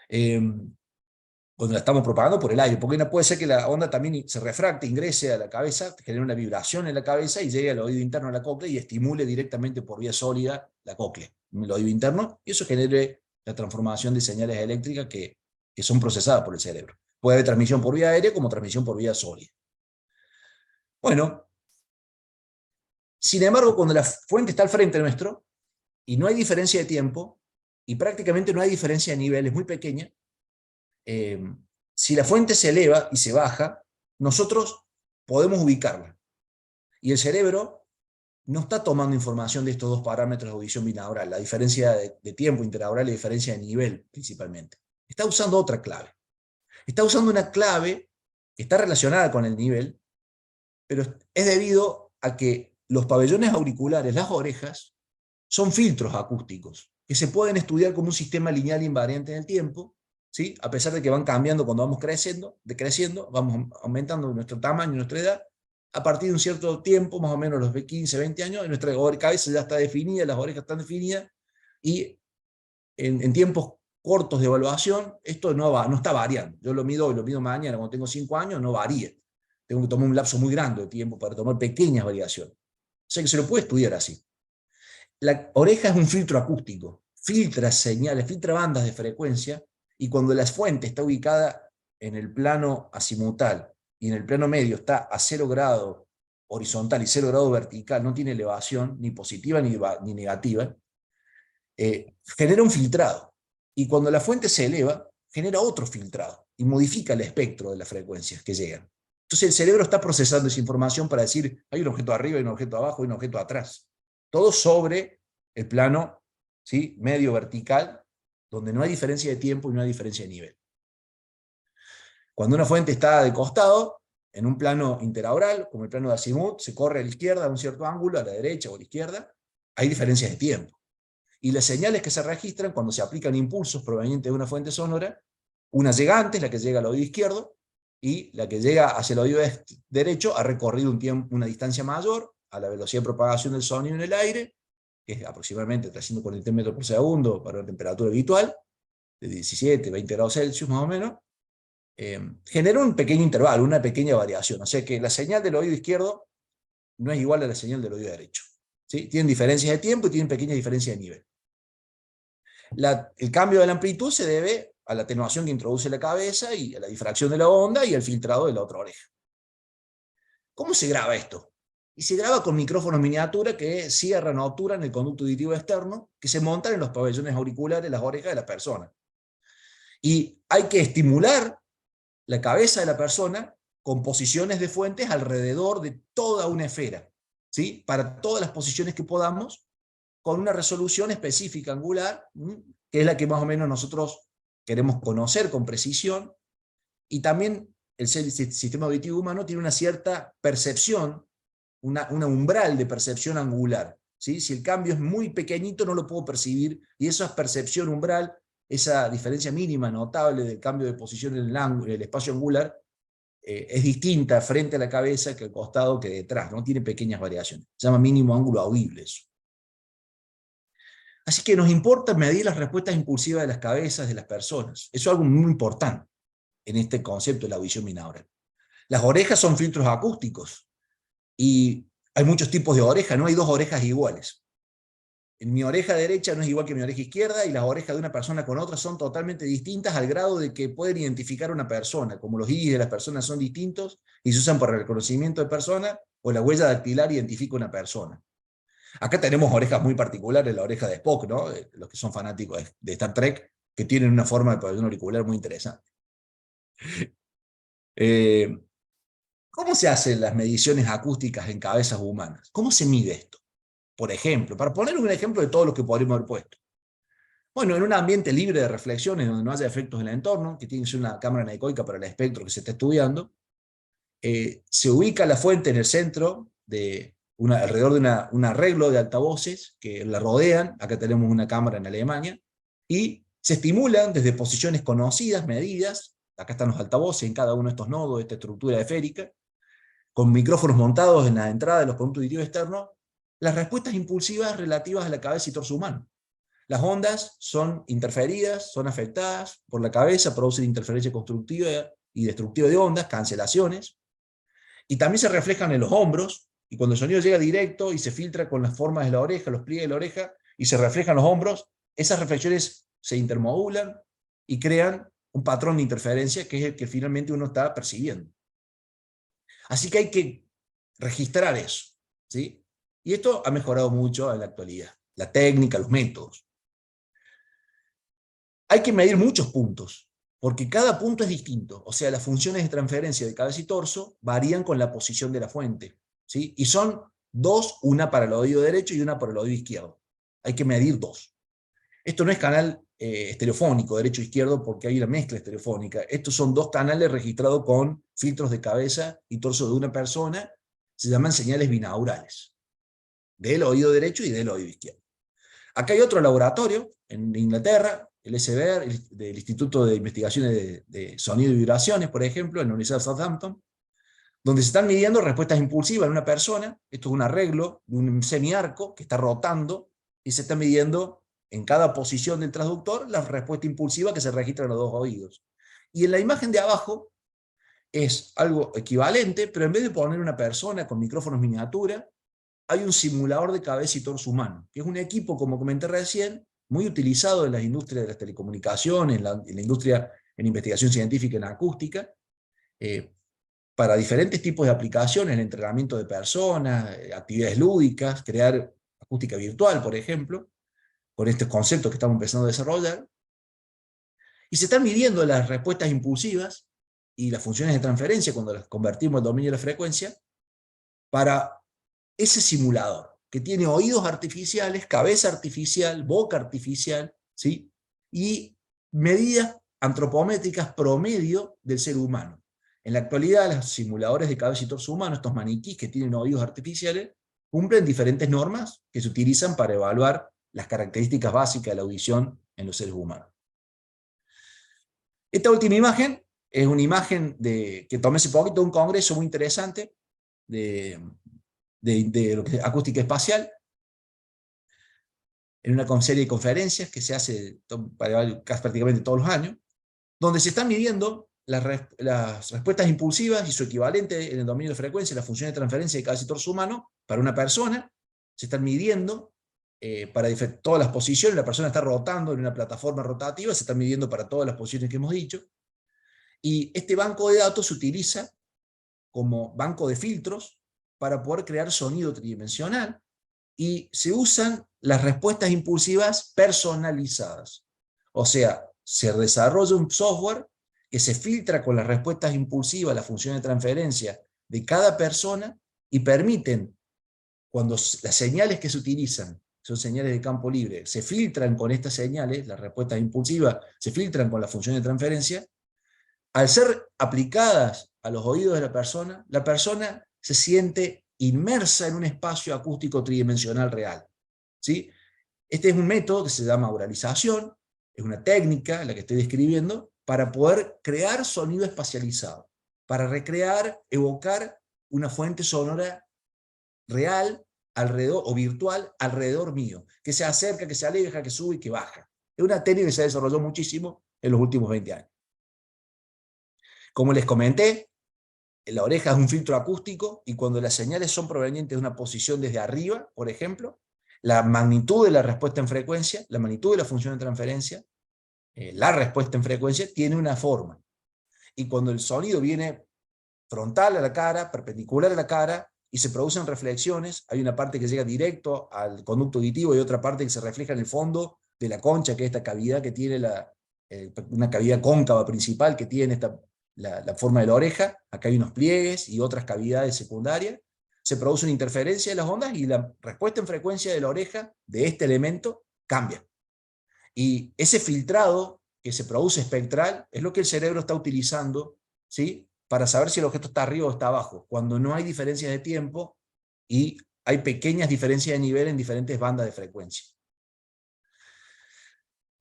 Cuando la estamos propagando por el aire, porque no puede ser que la onda también se refracte, ingrese a la cabeza, genere una vibración en la cabeza y llegue al oído interno de la cóclea y estimule directamente por vía sólida la cóclea, el oído interno, y eso genere la transformación de señales eléctricas que son procesadas por el cerebro. Puede haber transmisión por vía aérea como transmisión por vía sólida. Bueno, sin embargo, cuando la fuente está al frente nuestro y no hay diferencia de tiempo y prácticamente no hay diferencia de nivel, es muy pequeña, si la fuente se eleva y se baja, nosotros podemos ubicarla. Y el cerebro no está tomando información de estos dos parámetros de audición binaural, la diferencia de tiempo interaural y la diferencia de nivel principalmente. Está usando otra clave. Está usando una clave que está relacionada con el nivel, pero es debido a que los pabellones auriculares, las orejas, son filtros acústicos que se pueden estudiar como un sistema lineal invariante en el tiempo, ¿sí? A pesar de que van cambiando cuando vamos creciendo, vamos aumentando nuestro tamaño, nuestra edad, a partir de un cierto tiempo, más o menos los 15, 20 años, nuestra cabeza ya está definida, las orejas están definidas, y en tiempos cortos de evaluación, esto no está variando. Yo lo mido mañana, cuando tengo 5 años, no varía. Tengo que tomar un lapso muy grande de tiempo para tomar pequeñas variaciones. O sea que se lo puede estudiar así. La oreja es un filtro acústico, filtra señales, filtra bandas de frecuencia, y cuando la fuente está ubicada en el plano azimutal y en el plano medio está a 0 grado horizontal y 0 grado vertical, no tiene elevación ni positiva ni negativa, genera un filtrado. Y cuando la fuente se eleva, genera otro filtrado y modifica el espectro de las frecuencias que llegan. Entonces el cerebro está procesando esa información para decir, hay un objeto arriba, hay un objeto abajo, hay un objeto atrás. Todo sobre el plano, ¿sí?, medio vertical, donde no hay diferencia de tiempo y no hay diferencia de nivel. Cuando una fuente está de costado, en un plano interaural, como el plano de azimut, se corre a la izquierda a un cierto ángulo, a la derecha o a la izquierda, hay diferencias de tiempo. Y las señales que se registran cuando se aplican impulsos provenientes de una fuente sonora, una llega antes, la que llega al oído izquierdo, y la que llega hacia el oído derecho ha recorrido una distancia mayor a la velocidad de propagación del sonido en el aire, que es aproximadamente 340 metros por segundo para una temperatura habitual, de 17, 20 grados Celsius más o menos, genera un pequeño intervalo, una pequeña variación. O sea que la señal del oído izquierdo no es igual a la señal del oído derecho, ¿sí? Tienen diferencias de tiempo y tienen pequeñas diferencias de nivel. El cambio de la amplitud se debe a la atenuación que introduce la cabeza y a la difracción de la onda y al filtrado de la otra oreja. ¿Cómo se graba esto? Y se graba con micrófonos miniatura que cierran o obturan el conducto auditivo externo, que se montan en los pabellones auriculares, las orejas de la persona. Y hay que estimular la cabeza de la persona con posiciones de fuentes alrededor de toda una esfera, ¿sí?, para todas las posiciones que podamos, con una resolución específica angular, que es la que más o menos nosotros queremos conocer con precisión, y también el sistema auditivo humano tiene una cierta percepción, una umbral de percepción angular, ¿sí? Si el cambio es muy pequeñito no lo puedo percibir, y esa percepción umbral, esa diferencia mínima notable del cambio de posición en el espacio angular, es distinta frente a la cabeza que al costado que detrás, ¿no? Tiene pequeñas variaciones. Se llama mínimo ángulo audible eso. Así que nos importa medir las respuestas impulsivas de las cabezas de las personas. Eso es algo muy importante en este concepto de la audición binaural. Las orejas son filtros acústicos y hay muchos tipos de orejas, no hay dos orejas iguales. En mi oreja derecha no es igual que mi oreja izquierda, y las orejas de una persona con otra son totalmente distintas al grado de que pueden identificar a una persona, como los iris de las personas son distintos y se usan para el reconocimiento de persona, o la huella dactilar identifica a una persona. Acá tenemos orejas muy particulares, la oreja de Spock, ¿no? Los que son fanáticos de Star Trek, que tienen una forma de pabellón auricular muy interesante. ¿Cómo se hacen las mediciones acústicas en cabezas humanas? ¿Cómo se mide esto? Por ejemplo, para poner un ejemplo de todos los que podríamos haber puesto. Bueno, en un ambiente libre de reflexiones, donde no haya efectos en el entorno, que tiene que ser una cámara anecoica para el espectro que se está estudiando, se ubica la fuente en el centro alrededor de un arreglo de altavoces que la rodean. Acá tenemos una cámara en Alemania, y se estimulan desde posiciones conocidas, medidas. Acá están los altavoces en cada uno de estos nodos, de esta estructura esférica, con micrófonos montados en la entrada de los conductos auditivos externos, las respuestas impulsivas relativas a la cabeza y torso humano. Las ondas son interferidas, son afectadas por la cabeza, producen interferencia constructiva y destructiva de ondas, cancelaciones, y también se reflejan en los hombros, y cuando el sonido llega directo y se filtra con las formas de la oreja, los pliegues de la oreja, y se reflejan en los hombros, esas reflexiones se intermodulan y crean un patrón de interferencia que es el que finalmente uno está percibiendo. Así que hay que registrar eso, ¿sí? Y esto ha mejorado mucho en la actualidad, la técnica, los métodos. Hay que medir muchos puntos, porque cada punto es distinto, o sea, las funciones de transferencia de cabeza y torso varían con la posición de la fuente, ¿sí? Y son dos, una para el oído derecho y una para el oído izquierdo. Hay que medir dos. Esto no es canal estereofónico, derecho-izquierdo, porque hay una mezcla estereofónica. Estos son dos canales registrados con filtros de cabeza y torso de una persona, se llaman señales binaurales, del oído derecho y del oído izquierdo. Acá hay otro laboratorio, en Inglaterra, el SBR, del Instituto de Investigaciones de Sonido y Vibraciones, por ejemplo, en la Universidad de Southampton, donde se están midiendo respuestas impulsivas en una persona. Esto es un arreglo de un semiarco que está rotando, y se está midiendo en cada posición del transductor la respuesta impulsiva que se registra en los dos oídos. Y en la imagen de abajo es algo equivalente, pero en vez de poner una persona con micrófonos miniatura, hay un simulador de cabeza y torso humano, que es un equipo, como comenté recién, muy utilizado en las industrias de las telecomunicaciones, en la industria en investigación científica en acústica, para diferentes tipos de aplicaciones, el entrenamiento de personas, actividades lúdicas, crear acústica virtual, por ejemplo, con estos conceptos que estamos empezando a desarrollar. Y se están midiendo las respuestas impulsivas y las funciones de transferencia cuando las convertimos al dominio de la frecuencia para ese simulador, que tiene oídos artificiales, cabeza artificial, boca artificial, ¿sí? Y medidas antropométricas promedio del ser humano. En la actualidad, los simuladores de cabeza y torso humano, estos maniquís que tienen oídos artificiales, cumplen diferentes normas que se utilizan para evaluar las características básicas de la audición en los seres humanos. Esta última imagen es una imagen que tomé hace poquito de un congreso muy interesante de lo que es acústica espacial, en una serie de conferencias que se hace prácticamente todos los años, donde se están midiendo las respuestas impulsivas y su equivalente en el dominio de frecuencia, la función de transferencia de cabeza y torso humano, para una persona. Se están midiendo para todas las posiciones, la persona está rotando en una plataforma rotativa, se están midiendo para todas las posiciones que hemos dicho, y este banco de datos se utiliza como banco de filtros para poder crear sonido tridimensional, y se usan las respuestas impulsivas personalizadas. O sea, se desarrolla un software que se filtra con las respuestas impulsivas, la función de transferencia de cada persona, y permiten, cuando las señales que se utilizan son señales de campo libre, se filtran con estas señales, las respuestas impulsivas se filtran con la función de transferencia, al ser aplicadas a los oídos de la persona se siente inmersa en un espacio acústico tridimensional real, ¿sí? Este es un método que se llama auralización, es una técnica, la que estoy describiendo, para poder crear sonido espacializado, para recrear, evocar una fuente sonora real alrededor, o virtual alrededor mío, que se acerca, que se aleja, que sube y que baja. Es una técnica que se ha desarrollado muchísimo en los últimos 20 años. Como les comenté, la oreja es un filtro acústico, y cuando las señales son provenientes de una posición desde arriba, por ejemplo, la magnitud de la respuesta en frecuencia, la magnitud de la función de transferencia, la respuesta en frecuencia tiene una forma. Y cuando el sonido viene frontal a la cara, perpendicular a la cara, y se producen reflexiones, hay una parte que llega directo al conducto auditivo y otra parte que se refleja en el fondo de la concha, que es esta cavidad que tiene una cavidad cóncava principal que tiene la forma de la oreja. Acá hay unos pliegues y otras cavidades secundarias. Se produce una interferencia de las ondas y la respuesta en frecuencia de la oreja de este elemento cambia. Y ese filtrado que se produce espectral es lo que el cerebro está utilizando, ¿sí?, para saber si el objeto está arriba o está abajo, cuando no hay diferencias de tiempo y hay pequeñas diferencias de nivel en diferentes bandas de frecuencia.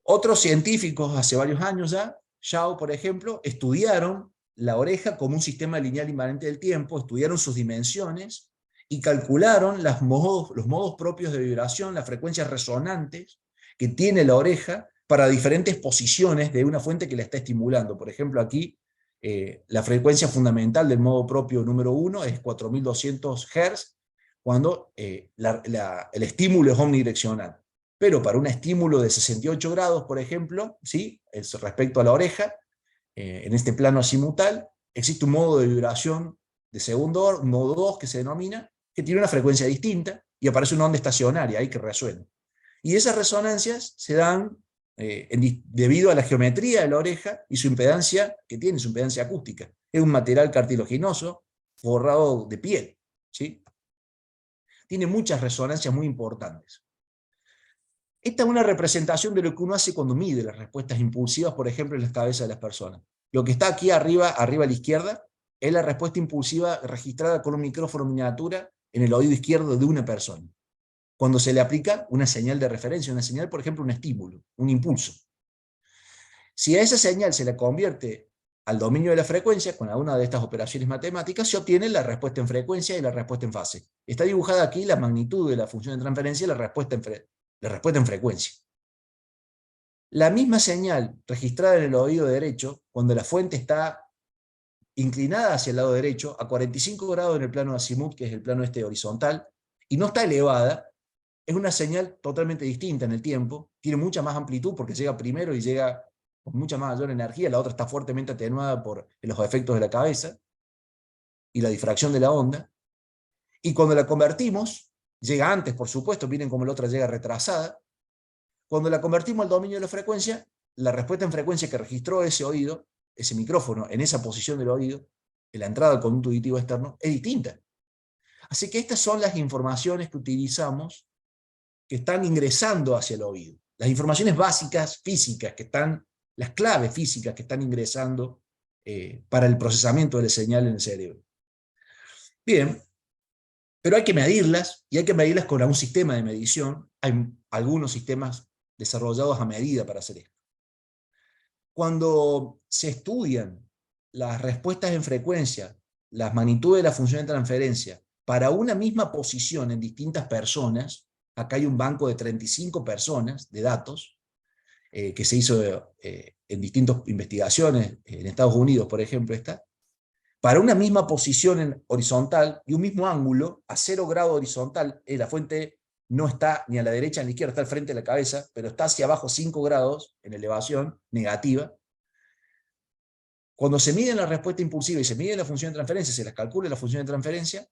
Otros científicos hace varios años ya, Zhao por ejemplo, estudiaron la oreja como un sistema lineal inmanente del tiempo, estudiaron sus dimensiones y calcularon los modos propios de vibración, las frecuencias resonantes que tiene la oreja para diferentes posiciones de una fuente que la está estimulando. Por ejemplo, aquí la frecuencia fundamental del modo propio número 1 es 4200 Hz, cuando el estímulo es omnidireccional. Pero para un estímulo de 68 grados, por ejemplo, ¿sí? Respecto a la oreja, en este plano azimutal, existe un modo de vibración de segundo orden, modo 2, que se denomina, que tiene una frecuencia distinta, y aparece una onda estacionaria ahí que resuena. Y esas resonancias se dan debido a la geometría de la oreja y su impedancia, que tiene su impedancia acústica. Es un material cartilaginoso forrado de piel, ¿sí? Tiene muchas resonancias muy importantes. Esta es una representación de lo que uno hace cuando mide las respuestas impulsivas, por ejemplo, en las cabezas de las personas. Lo que está aquí arriba a la izquierda, es la respuesta impulsiva registrada con un micrófono miniatura en el oído izquierdo de una persona, cuando se le aplica una señal de referencia, una señal, por ejemplo, un estímulo, un impulso. Si a esa señal se le convierte al dominio de la frecuencia, con alguna de estas operaciones matemáticas, se obtiene la respuesta en frecuencia y la respuesta en fase. Está dibujada aquí la magnitud de la función de transferencia y la respuesta en frecuencia. La misma señal registrada en el oído derecho, cuando la fuente está inclinada hacia el lado derecho, a 45 grados en el plano azimut, que es el plano horizontal, y no está elevada, es una señal totalmente distinta en el tiempo, tiene mucha más amplitud porque llega primero y llega con mucha mayor energía, la otra está fuertemente atenuada por los efectos de la cabeza y la difracción de la onda, y cuando la convertimos, llega antes, por supuesto, miren cómo la otra llega retrasada. Cuando la convertimos al dominio de la frecuencia, la respuesta en frecuencia que registró ese oído, ese micrófono, en esa posición del oído, en la entrada del conducto auditivo externo, es distinta. Así que estas son las informaciones que utilizamos, que están ingresando hacia el oído. Las informaciones básicas físicas, las claves físicas que están ingresando para el procesamiento de la señal en el cerebro. Bien, pero hay que medirlas, y hay que medirlas con un sistema de medición. Hay algunos sistemas desarrollados a medida para hacer esto. Cuando se estudian las respuestas en frecuencia, las magnitudes de la función de transferencia, para una misma posición en distintas personas, acá hay un banco de 35 personas de datos, que se hizo en distintas investigaciones, en Estados Unidos, por ejemplo, para una misma posición en horizontal y un mismo ángulo, a 0 grado horizontal, la fuente no está ni a la derecha ni a la izquierda, está al frente de la cabeza, pero está hacia abajo 5 grados en elevación negativa. Cuando se mide la respuesta impulsiva y se mide la función de transferencia, se las calcula la función de transferencia,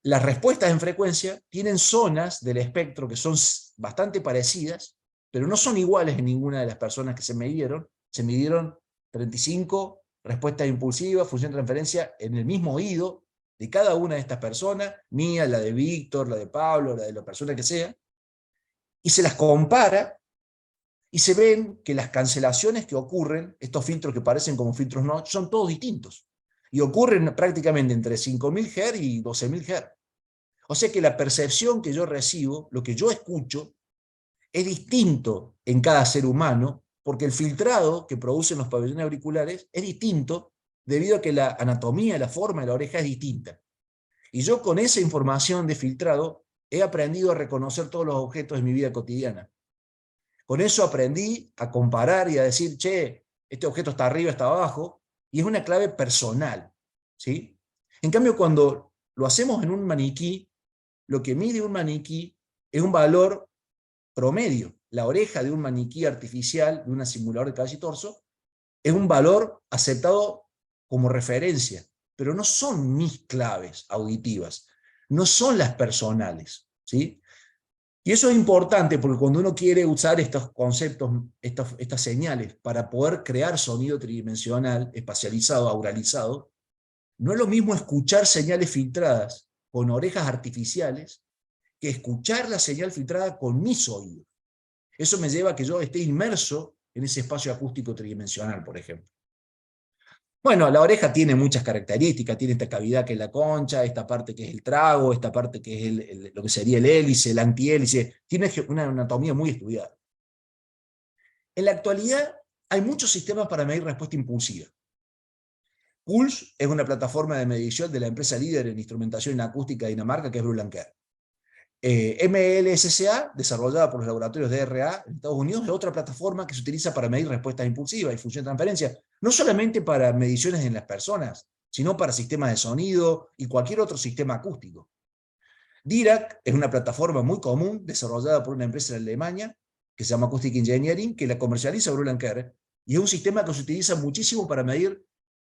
las respuestas en frecuencia tienen zonas del espectro que son bastante parecidas, pero no son iguales en ninguna de las personas que se midieron. Se midieron 35 respuestas impulsivas, función de transferencia en el mismo oído de cada una de estas personas, mía, la de Víctor, la de Pablo, la de la persona que sea, y se las compara, y se ven que las cancelaciones que ocurren, estos filtros que parecen como filtros Notch, son todos distintos, y ocurren prácticamente entre 5000 Hz y 12000 Hz. O sea que la percepción que yo recibo, lo que yo escucho, es distinto en cada ser humano, porque el filtrado que producen los pabellones auriculares es distinto debido a que la anatomía, la forma de la oreja es distinta. Y yo con esa información de filtrado he aprendido a reconocer todos los objetos de mi vida cotidiana. Con eso aprendí a comparar y a decir, che, este objeto está arriba, está abajo, y es una clave personal, ¿sí? En cambio, cuando lo hacemos en un maniquí, lo que mide un maniquí es un valor promedio. La oreja de un maniquí artificial, de una simulador de cabeza y torso, es un valor aceptado como referencia, pero no son mis claves auditivas, no son las personales, ¿sí? Y eso es importante porque cuando uno quiere usar estos conceptos, estas señales, para poder crear sonido tridimensional, espacializado, auralizado, no es lo mismo escuchar señales filtradas con orejas artificiales que escuchar la señal filtrada con mis oídos. Eso me lleva a que yo esté inmerso en ese espacio acústico tridimensional, por ejemplo. Bueno, la oreja tiene muchas características, tiene esta cavidad que es la concha, esta parte que es el trago, esta parte que es lo que sería el hélice, el antihélice, tiene una anatomía muy estudiada. En la actualidad hay muchos sistemas para medir respuesta impulsiva. Pulse es una plataforma de medición de la empresa líder en instrumentación acústica de Dinamarca, que es Brüel & Kjær. MLSSA, desarrollada por los laboratorios DRA en Estados Unidos, es otra plataforma que se utiliza para medir respuestas impulsivas y función de transferencia, no solamente para mediciones en las personas, sino para sistemas de sonido y cualquier otro sistema acústico. Dirac es una plataforma muy común, desarrollada por una empresa en Alemania, que se llama Acoustic Engineering, que la comercializa Brüel & Kjær, y es un sistema que se utiliza muchísimo para medir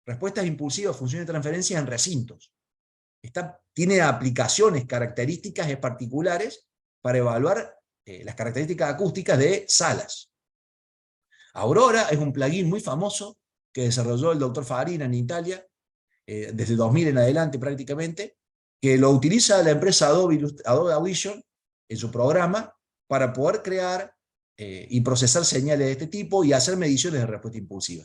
respuestas impulsivas, función de transferencia en recintos. Tiene aplicaciones, características particulares para evaluar las características acústicas de salas. Aurora es un plugin muy famoso que desarrolló el doctor Farina en Italia, desde 2000 en adelante prácticamente, que lo utiliza la empresa Adobe Audition en su programa para poder crear y procesar señales de este tipo y hacer mediciones de respuesta impulsiva.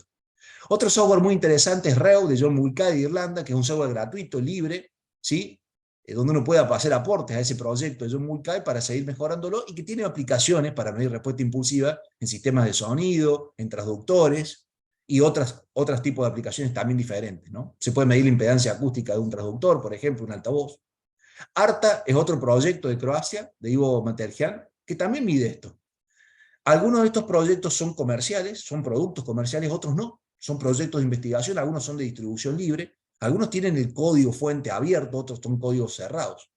Otro software muy interesante es Reu, de John Mulcahy de Irlanda, que es un software gratuito, libre, ¿sí? Donde uno puede hacer aportes a ese proyecto de John Mulcahy para seguir mejorándolo, y que tiene aplicaciones para medir respuesta impulsiva en sistemas de sonido, en transductores, y otros tipos de aplicaciones también diferentes, ¿no? Se puede medir la impedancia acústica de un transductor, por ejemplo, un altavoz. Arta es otro proyecto de Croacia, de Ivo Materjan, que también mide esto. Algunos de estos proyectos son comerciales, son productos comerciales, otros no. Son proyectos de investigación, algunos son de distribución libre, algunos tienen el código fuente abierto, otros son códigos cerrados.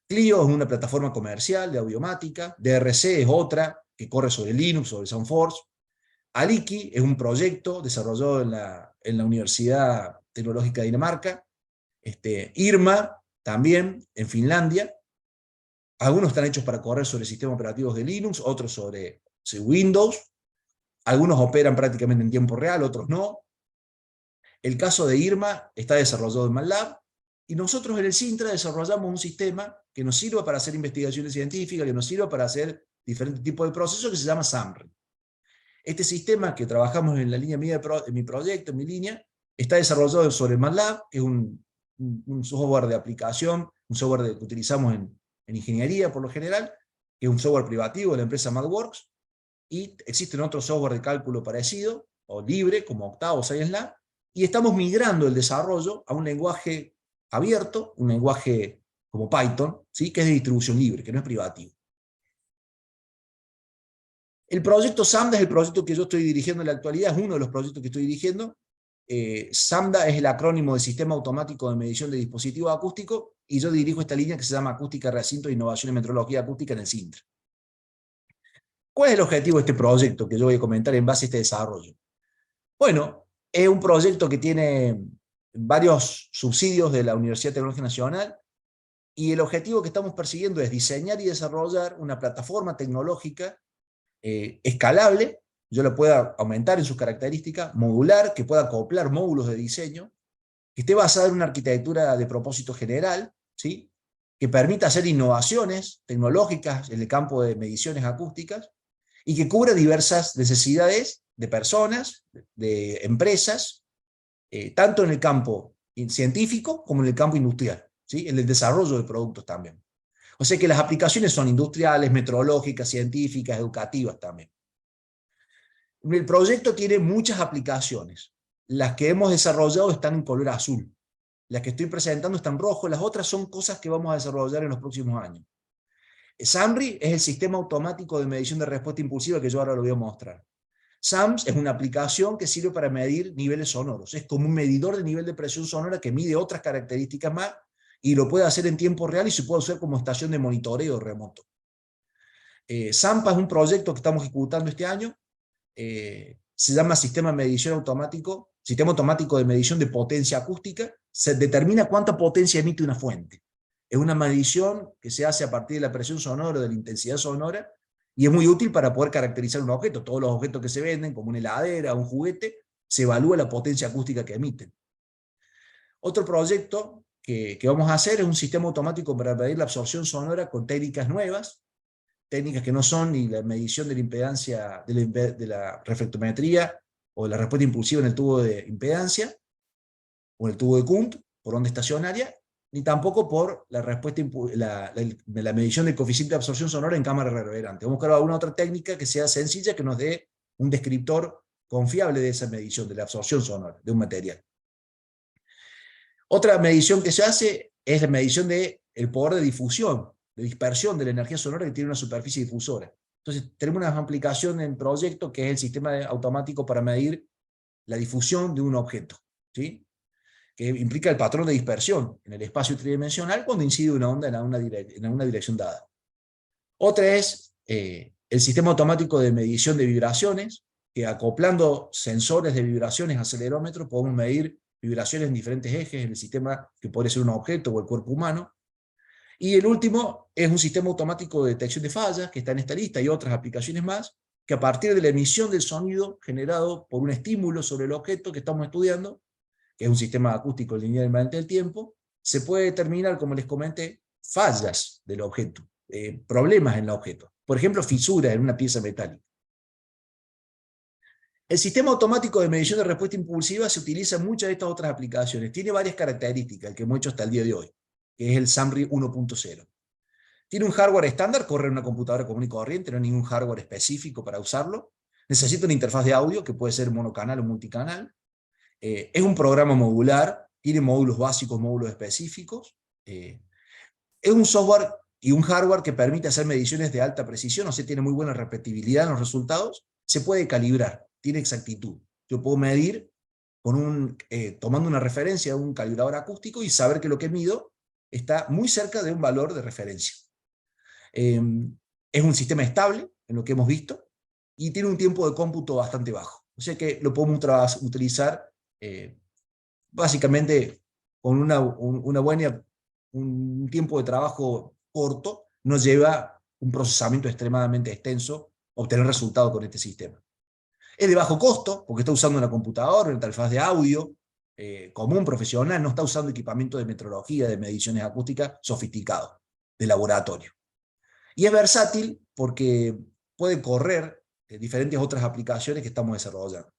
Clio es una plataforma comercial de audiomática, DRC es otra que corre sobre Linux, sobre SoundForce. Aliki es un proyecto desarrollado en la Universidad Tecnológica de Dinamarca. IRMA también en Finlandia. Algunos están hechos para correr sobre sistemas operativos de Linux, otros sobre Windows. Algunos operan prácticamente en tiempo real, otros no. El caso de IRMA está desarrollado en MATLAB, y nosotros en el Sintra desarrollamos un sistema que nos sirva para hacer investigaciones científicas, que nos sirva para hacer diferentes tipos de procesos, que se llama SAMRI. Este sistema que trabajamos en la línea mía de mi proyecto, en mi línea, está desarrollado sobre MATLAB, que es un software de aplicación, un software que utilizamos en ingeniería por lo general, que es un software privativo de la empresa MathWorks, y existen otros software de cálculo parecido, o libre, como Octave o ScienceLab, y estamos migrando el desarrollo a un lenguaje abierto, un lenguaje como Python, ¿sí? Que es de distribución libre, que no es privativo. El proyecto SAMDA es el proyecto que yo estoy dirigiendo en la actualidad, es uno de los proyectos que estoy dirigiendo. SAMDA es el acrónimo de Sistema Automático de Medición de Dispositivos Acústicos, y yo dirijo esta línea que se llama Acústica, Recinto e Innovación en Metrología Acústica en el Sintra. ¿Cuál es el objetivo de este proyecto que yo voy a comentar en base a este desarrollo? Bueno, es un proyecto que tiene varios subsidios de la Universidad Tecnológica Nacional, y el objetivo que estamos persiguiendo es diseñar y desarrollar una plataforma tecnológica escalable, yo la pueda aumentar en sus características, modular, que pueda acoplar módulos de diseño, que esté basada en una arquitectura de propósito general, ¿sí? Que permita hacer innovaciones tecnológicas en el campo de mediciones acústicas, y que cubra diversas necesidades de personas, de empresas, tanto en el campo científico como en el campo industrial, ¿sí? En el desarrollo de productos también. O sea que las aplicaciones son industriales, metrológicas, científicas, educativas también. El proyecto tiene muchas aplicaciones. Las que hemos desarrollado están en color azul. Las que estoy presentando están en rojo. Las otras son cosas que vamos a desarrollar en los próximos años. SAMRI es el sistema automático de medición de respuesta impulsiva que yo ahora lo voy a mostrar. SAMS es una aplicación que sirve para medir niveles sonoros. Es como un medidor de nivel de presión sonora que mide otras características más, y lo puede hacer en tiempo real y se puede usar como estación de monitoreo remoto. SAMPA es un proyecto que estamos ejecutando este año. Se llama Sistema Automático de Medición de Potencia Acústica. Se determina cuánta potencia emite una fuente. Es una medición que se hace a partir de la presión sonora, de la intensidad sonora, y es muy útil para poder caracterizar un objeto. Todos los objetos que se venden, como una heladera o un juguete, se evalúa la potencia acústica que emiten. Otro proyecto que vamos a hacer es un sistema automático para medir la absorción sonora con técnicas nuevas, técnicas que no son ni la medición de la impedancia, de la reflectometría o de la respuesta impulsiva en el tubo de impedancia, o en el tubo de Kundt, por onda estacionaria, ni tampoco por la respuesta, la medición del coeficiente de absorción sonora en cámara reverberante. Vamos a buscar alguna otra técnica que sea sencilla, que nos dé un descriptor confiable de esa medición, de la absorción sonora de un material. Otra medición que se hace es la medición del poder de difusión, de dispersión de la energía sonora que tiene una superficie difusora. Entonces, tenemos una aplicación en proyecto que es el sistema automático para medir la difusión de un objeto, ¿sí? Que implica el patrón de dispersión en el espacio tridimensional cuando incide una onda en una dirección dada. Otra es el sistema automático de medición de vibraciones, que acoplando sensores de vibraciones a acelerómetros podemos medir vibraciones en diferentes ejes en el sistema, que puede ser un objeto o el cuerpo humano. Y el último es un sistema automático de detección de fallas, que está en esta lista, y otras aplicaciones más, que a partir de la emisión del sonido generado por un estímulo sobre el objeto que estamos estudiando, que es un sistema acústico lineal invariante del tiempo, se puede determinar, como les comenté, fallas del objeto, problemas en el objeto. Por ejemplo, fisuras en una pieza metálica. El sistema automático de medición de respuesta impulsiva se utiliza en muchas de estas otras aplicaciones. Tiene varias características, el que hemos hecho hasta el día de hoy, que es el SAMRI 1.0. Tiene un hardware estándar, corre en una computadora común y corriente, no hay ningún hardware específico para usarlo. Necesita una interfaz de audio, que puede ser monocanal o multicanal. Es un programa modular, tiene módulos básicos, módulos específicos. Es un software y un hardware que permite hacer mediciones de alta precisión, o sea, tiene muy buena repetibilidad en los resultados. Se puede calibrar, tiene exactitud. Yo puedo medir tomando una referencia de un calibrador acústico y saber que lo que mido está muy cerca de un valor de referencia. Es un sistema estable, en lo que hemos visto, y tiene un tiempo de cómputo bastante bajo. O sea que lo podemos utilizar básicamente con un tiempo de trabajo corto, nos lleva un procesamiento extremadamente extenso obtener resultados con este sistema. Es de bajo costo, porque está usando una computadora, una interfaz de audio común, profesional, no está usando equipamiento de metrología, de mediciones acústicas sofisticados, de laboratorio. Y es versátil porque puede correr diferentes otras aplicaciones que estamos desarrollando.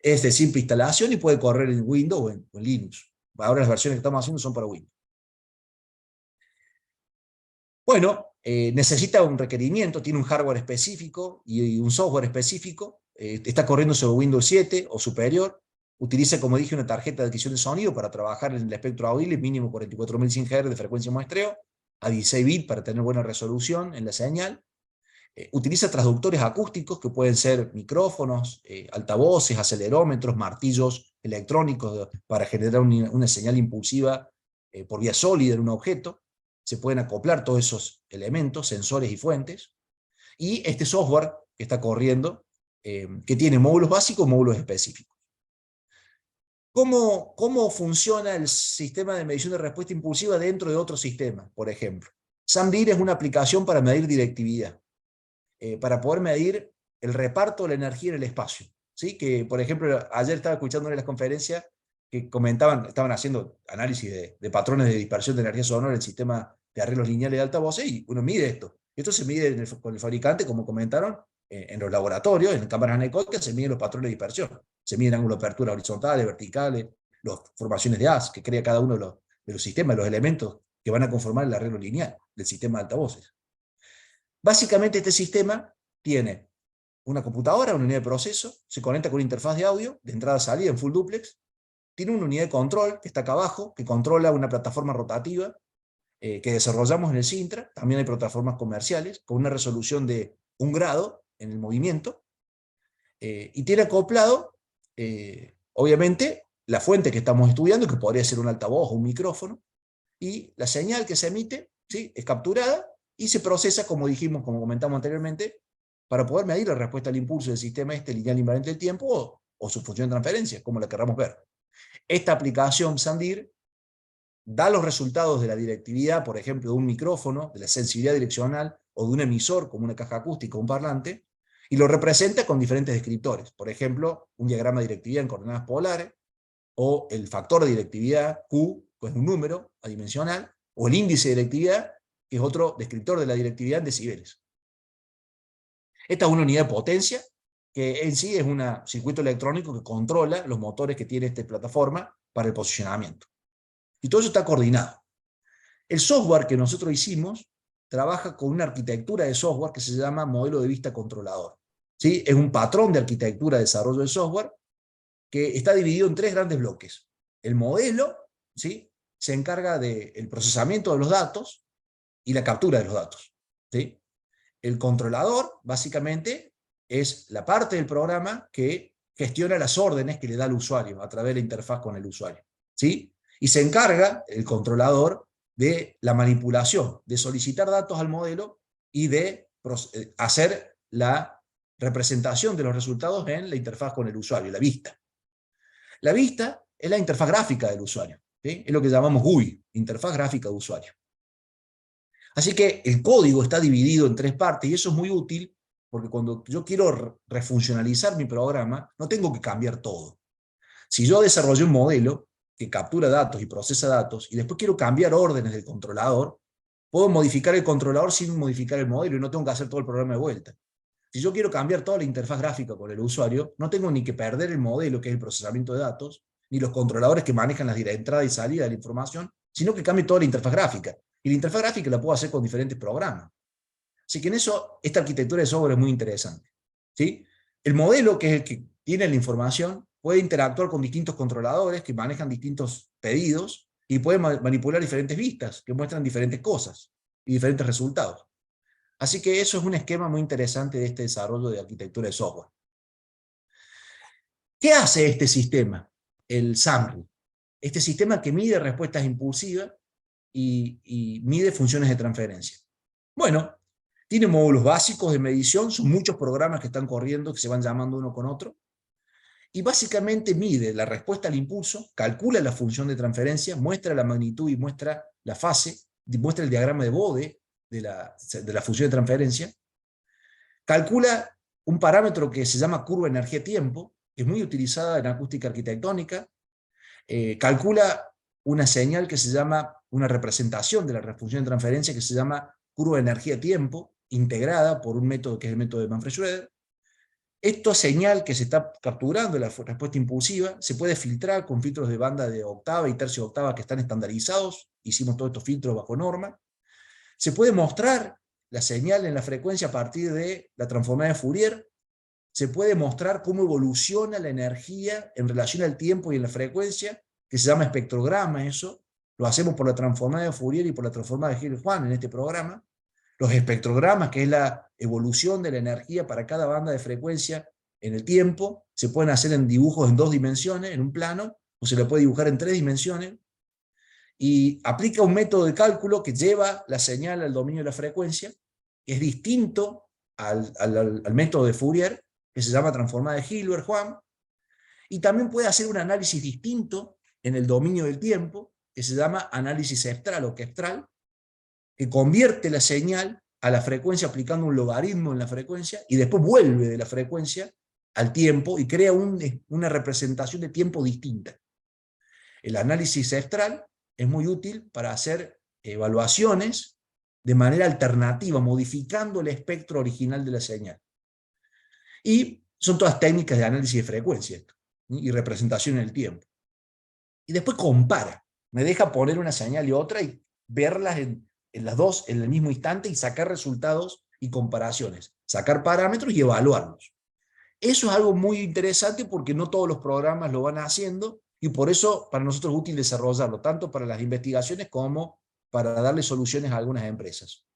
Es de simple instalación y puede correr en Windows o en Linux. Ahora las versiones que estamos haciendo son para Windows. Bueno, necesita un requerimiento, tiene un hardware específico y un software específico. Está corriendo sobre Windows 7 o superior. Utiliza, como dije, una tarjeta de adquisición de sonido para trabajar en el espectro audible, mínimo 44.100 Hz de frecuencia muestreo, a 16 bits para tener buena resolución en la señal. Utiliza transductores acústicos que pueden ser micrófonos, altavoces, acelerómetros, martillos electrónicos para generar una señal impulsiva por vía sólida en un objeto. Se pueden acoplar todos esos elementos, sensores y fuentes. Y este software que está corriendo, que tiene módulos básicos, módulos específicos. ¿Cómo funciona el sistema de medición de respuesta impulsiva dentro de otro sistema? Por ejemplo, SAMDIR es una aplicación para medir directividad. Para poder medir el reparto de la energía en el espacio. ¿Sí? Que, por ejemplo, ayer estaba escuchando en las conferencias que comentaban, estaban haciendo análisis de patrones de dispersión de energía sonora en el sistema de arreglos lineales de altavoces, y uno mide esto. Esto se mide con el fabricante, como comentaron, en los laboratorios, en cámaras anecoicas, se miden los patrones de dispersión. Se miden ángulos de apertura horizontales, verticales, las formaciones de haz que crea cada uno de los sistemas, los elementos que van a conformar el arreglo lineal del sistema de altavoces. Básicamente este sistema tiene una computadora, una unidad de proceso, se conecta con una interfaz de audio, de entrada-salida en full duplex, tiene una unidad de control que está acá abajo, que controla una plataforma rotativa que desarrollamos en el Sintra. También hay plataformas comerciales con una resolución de 1 grado en el movimiento, y tiene acoplado, obviamente, la fuente que estamos estudiando, que podría ser un altavoz o un micrófono, y la señal que se emite, ¿sí?, es capturada y se procesa, como dijimos, como comentamos anteriormente, para poder medir la respuesta al impulso del sistema lineal invariante del tiempo o su función de transferencia, como la queramos ver. Esta aplicación SAMDIR da los resultados de la directividad, por ejemplo, de un micrófono, de la sensibilidad direccional, o de un emisor, como una caja acústica o un parlante, y lo representa con diferentes descriptores. Por ejemplo, un diagrama de directividad en coordenadas polares, o el factor de directividad, Q, que es un número adimensional, o el índice de directividad, que es otro descriptor de la directividad en decibeles. Esta es una unidad de potencia, que en sí es un circuito electrónico que controla los motores que tiene esta plataforma para el posicionamiento. Y todo eso está coordinado. El software que nosotros hicimos trabaja con una arquitectura de software que se llama modelo de vista controlador. ¿Sí? Es un patrón de arquitectura de desarrollo de software que está dividido en 3 grandes bloques. El modelo, ¿sí?, se encarga del procesamiento de los datos y la captura de los datos, ¿sí? El controlador, básicamente, es la parte del programa que gestiona las órdenes que le da al usuario a través de la interfaz con el usuario, ¿sí? Y se encarga, el controlador, de la manipulación, de solicitar datos al modelo y de hacer la representación de los resultados en la interfaz con el usuario, la vista. La vista es la interfaz gráfica del usuario, ¿sí? Es lo que llamamos GUI, interfaz gráfica de usuario. Así que el código está dividido en 3 partes y eso es muy útil porque cuando yo quiero refuncionalizar mi programa, no tengo que cambiar todo. Si yo desarrollé un modelo que captura datos y procesa datos, y después quiero cambiar órdenes del controlador, puedo modificar el controlador sin modificar el modelo y no tengo que hacer todo el programa de vuelta. Si yo quiero cambiar toda la interfaz gráfica con el usuario, no tengo ni que perder el modelo, que es el procesamiento de datos, ni los controladores que manejan la entrada y salida de la información, sino que cambie toda la interfaz gráfica. Y la interfaz gráfica la puedo hacer con diferentes programas. Así que en eso, esta arquitectura de software es muy interesante, ¿sí? El modelo, que es el que tiene la información, puede interactuar con distintos controladores que manejan distintos pedidos y puede manipular diferentes vistas que muestran diferentes cosas y diferentes resultados. Así que eso es un esquema muy interesante de este desarrollo de arquitectura de software. ¿Qué hace este sistema? El SAMRI. Este sistema que mide respuestas impulsivas y mide funciones de transferencia. Bueno, tiene módulos básicos de medición, son muchos programas que están corriendo, que se van llamando uno con otro, y básicamente mide la respuesta al impulso, calcula la función de transferencia, muestra la magnitud y muestra la fase, muestra el diagrama de Bode de la función de transferencia, calcula un parámetro que se llama curva energía-tiempo, que es muy utilizada en acústica arquitectónica, calcula una señal que se llama, una representación de la función de transferencia que se llama curva de energía-tiempo, integrada por un método que es el método de Manfred-Schroeder. Esta señal que se está capturando, la respuesta impulsiva, se puede filtrar con filtros de banda de octava y tercio de octava que están estandarizados, hicimos todos estos filtros bajo norma. Se puede mostrar la señal en la frecuencia a partir de la transformada de Fourier, se puede mostrar cómo evoluciona la energía en relación al tiempo y en la frecuencia, que se llama espectrograma eso, lo hacemos por la transformada de Fourier y por la transformada de Hill-Juan en este programa. Los espectrogramas, que es la evolución de la energía para cada banda de frecuencia en el tiempo, se pueden hacer en dibujos en 2 dimensiones, en un plano, o se lo puede dibujar en 3 dimensiones, y aplica un método de cálculo que lleva la señal al dominio de la frecuencia, que es distinto al método de Fourier, que se llama transformada de Hilbert-Juan, y también puede hacer un análisis distinto en el dominio del tiempo, que se llama análisis cepstral o questral, que convierte la señal a la frecuencia aplicando un logaritmo en la frecuencia, y después vuelve de la frecuencia al tiempo y crea una representación de tiempo distinta. El análisis cepstral es muy útil para hacer evaluaciones de manera alternativa, modificando el espectro original de la señal. Y son todas técnicas de análisis de frecuencia y representación en el tiempo. Y después compara. Me deja poner una señal y otra y verlas en las dos en el mismo instante y sacar resultados y comparaciones. Sacar parámetros y evaluarlos. Eso es algo muy interesante porque no todos los programas lo van haciendo y por eso para nosotros es útil desarrollarlo, tanto para las investigaciones como para darle soluciones a algunas empresas.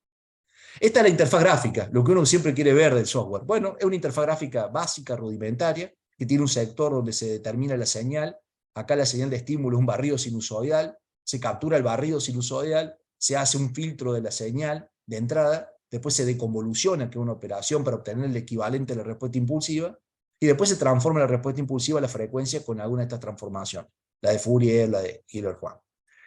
Esta es la interfaz gráfica, lo que uno siempre quiere ver del software. Bueno, es una interfaz gráfica básica, rudimentaria, que tiene un sector donde se determina la señal. Acá la señal de estímulo es un barrido sinusoidal, se captura el barrido sinusoidal, se hace un filtro de la señal de entrada, después se deconvoluciona, que es una operación para obtener el equivalente a la respuesta impulsiva, y después se transforma la respuesta impulsiva a la frecuencia con alguna de estas transformaciones, la de Fourier, la de Hilbert-Juan.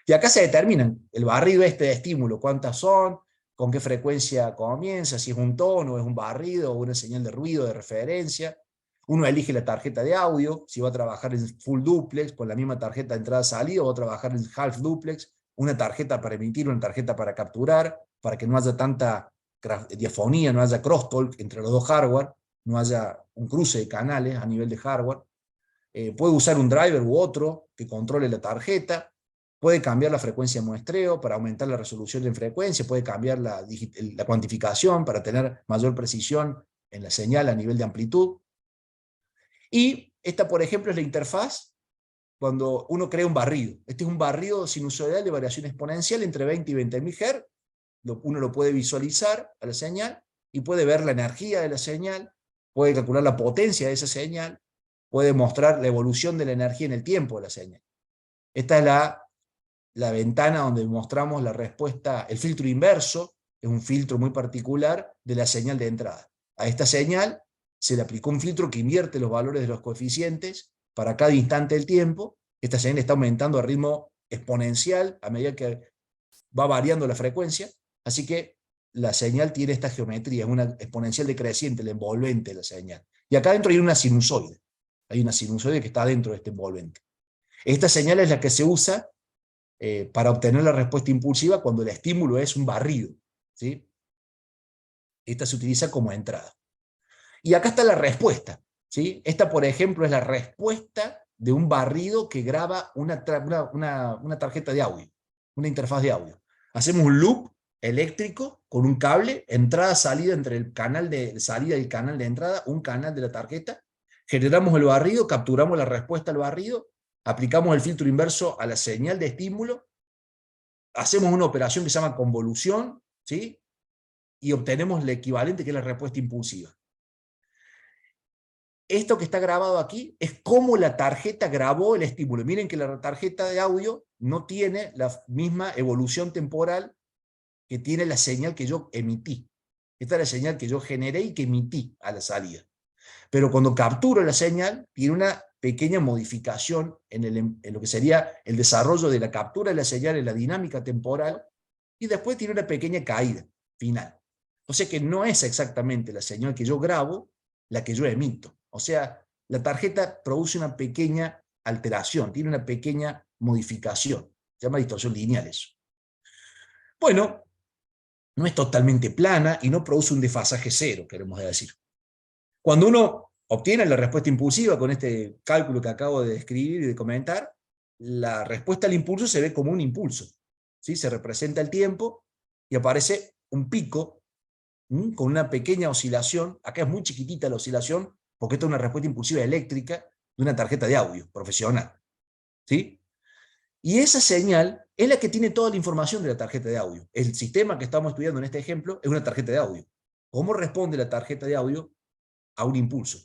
Y acá se determinan el barrido de estímulo, cuántas son, con qué frecuencia comienza, si es un tono, es un barrido, o una señal de ruido de referencia. Uno elige la tarjeta de audio, si va a trabajar en full duplex, con la misma tarjeta de entrada-salida, o va a trabajar en half duplex, una tarjeta para emitir, una tarjeta para capturar, para que no haya tanta diafonía, no haya crosstalk entre los dos hardware, no haya un cruce de canales a nivel de hardware. Puede usar un driver u otro que controle la tarjeta. Puede cambiar la frecuencia de muestreo para aumentar la resolución de frecuencia, puede cambiar la cuantificación para tener mayor precisión en la señal a nivel de amplitud. Y esta, por ejemplo, es la interfaz cuando uno crea un barrido. Este es un barrido sinusoidal de variación exponencial entre 20 y 20.000 Hz. Uno lo puede visualizar a la señal y puede ver la energía de la señal, puede calcular la potencia de esa señal, puede mostrar la evolución de la energía en el tiempo de la señal. Esta es la ventana donde mostramos la respuesta, el filtro inverso, es un filtro muy particular de la señal de entrada. A esta señal se le aplicó un filtro que invierte los valores de los coeficientes para cada instante del tiempo. Esta señal está aumentando a ritmo exponencial a medida que va variando la frecuencia, así que la señal tiene esta geometría, es una exponencial decreciente, la envolvente de la señal. Y acá dentro hay una sinusoide que está dentro de este envolvente. Esta señal es la que se usa para obtener la respuesta impulsiva cuando el estímulo es un barrido, ¿sí? Esta se utiliza como entrada. Y acá está la respuesta, ¿sí? Esta, por ejemplo, es la respuesta de un barrido que graba una tarjeta de audio, una interfaz de audio. Hacemos un loop eléctrico con un cable, entrada-salida entre el canal de salida y el canal de entrada, un canal de la tarjeta, generamos el barrido, capturamos la respuesta al barrido, aplicamos el filtro inverso a la señal de estímulo, hacemos una operación que se llama convolución, ¿sí? Y obtenemos el equivalente que es la respuesta impulsiva. Esto que está grabado aquí es cómo la tarjeta grabó el estímulo. Miren que la tarjeta de audio no tiene la misma evolución temporal que tiene la señal que yo emití. Esta es la señal que yo generé y que emití a la salida. Pero cuando capturo la señal, tiene una pequeña modificación en lo que sería el desarrollo de la captura de la señal en la dinámica temporal, y después tiene una pequeña caída final. O sea que no es exactamente la señal que yo grabo la que yo emito. O sea, la tarjeta produce una pequeña alteración, tiene una pequeña modificación. Se llama distorsión lineal eso. Bueno, no es totalmente plana y no produce un desfasaje cero, queremos decir. Cuando uno obtiene la respuesta impulsiva con este cálculo que acabo de describir y de comentar, la respuesta al impulso se ve como un impulso, ¿sí? Se representa el tiempo y aparece un pico con una pequeña oscilación. Acá es muy chiquitita la oscilación porque esta es una respuesta impulsiva eléctrica de una tarjeta de audio profesional, ¿sí? Y esa señal es la que tiene toda la información de la tarjeta de audio. El sistema que estamos estudiando en este ejemplo es una tarjeta de audio. ¿Cómo responde la tarjeta de audio a un impulso?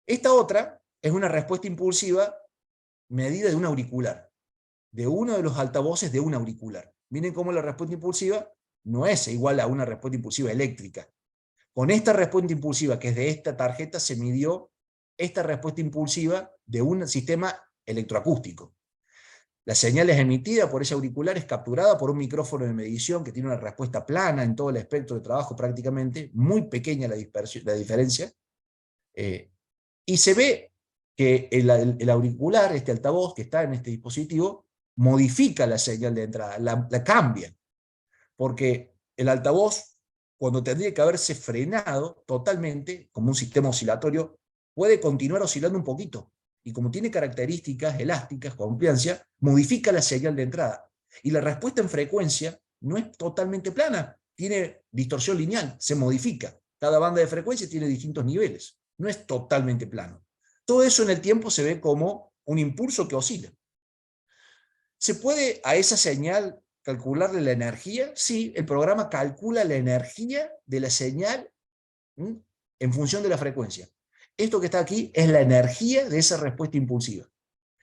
Esta otra es una respuesta impulsiva medida de un auricular, de uno de los altavoces de un auricular. Miren cómo la respuesta impulsiva no es igual a una respuesta impulsiva eléctrica. Con esta respuesta impulsiva, que es de esta tarjeta, se midió esta respuesta impulsiva de un sistema electroacústico. La señal es emitida por ese auricular, es capturada por un micrófono de medición que tiene una respuesta plana en todo el espectro de trabajo prácticamente, muy pequeña la diferencia, y se ve que el auricular, este altavoz que está en este dispositivo, modifica la señal de entrada, la cambia, porque el altavoz, cuando tendría que haberse frenado totalmente, como un sistema oscilatorio, puede continuar oscilando un poquito, y como tiene características elásticas, con ampliancia, modifica la señal de entrada. Y la respuesta en frecuencia no es totalmente plana, tiene distorsión lineal, se modifica. Cada banda de frecuencia tiene distintos niveles, no es totalmente plano. Todo eso en el tiempo se ve como un impulso que oscila. ¿Se puede a esa señal calcularle la energía? Sí, el programa calcula la energía de la señal en función de la frecuencia. Esto que está aquí es la energía de esa respuesta impulsiva.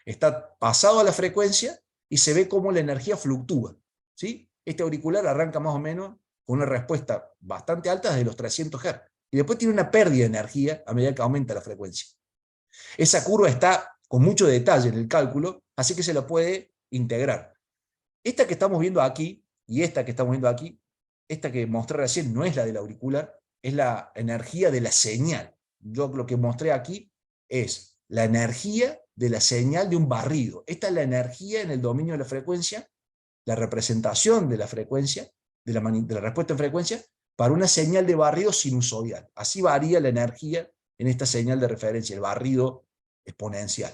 Está pasado a la frecuencia y se ve cómo la energía fluctúa, ¿sí? Este auricular arranca más o menos con una respuesta bastante alta desde los 300 Hz. Y después tiene una pérdida de energía a medida que aumenta la frecuencia. Esa curva está con mucho detalle en el cálculo, así que se la puede integrar. Esta que estamos viendo aquí, y esta que estamos viendo aquí, esta que mostré recién no es la del auricular, es la energía de la señal. Yo lo que mostré aquí es la energía de la señal de un barrido. Esta es la energía en el dominio de la frecuencia, la representación de la frecuencia, de la respuesta en frecuencia, para una señal de barrido sinusoidal. Así varía la energía en esta señal de referencia, el barrido exponencial.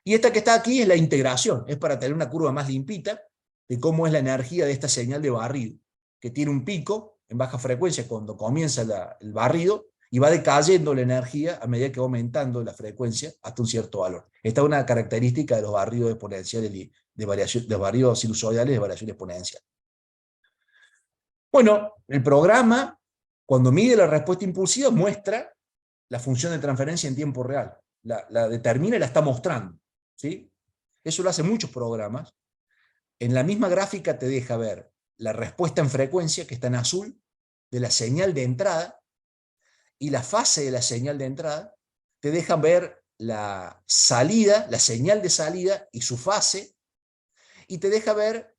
Y esta que está aquí es la integración, es para tener una curva más limpita de cómo es la energía de esta señal de barrido, que tiene un pico en baja frecuencia cuando comienza el barrido, y va decayendo la energía a medida que va aumentando la frecuencia hasta un cierto valor. Esta es una característica de los barridos exponenciales de barridos sinusoidales de variación exponencial. Bueno, el programa, cuando mide la respuesta impulsiva, muestra la función de transferencia en tiempo real. La determina y la está mostrando, ¿sí? Eso lo hacen muchos programas. En la misma gráfica te deja ver la respuesta en frecuencia, que está en azul, de la señal de entrada, y la fase de la señal de entrada. Te dejan ver la salida, la señal de salida y su fase, y te deja ver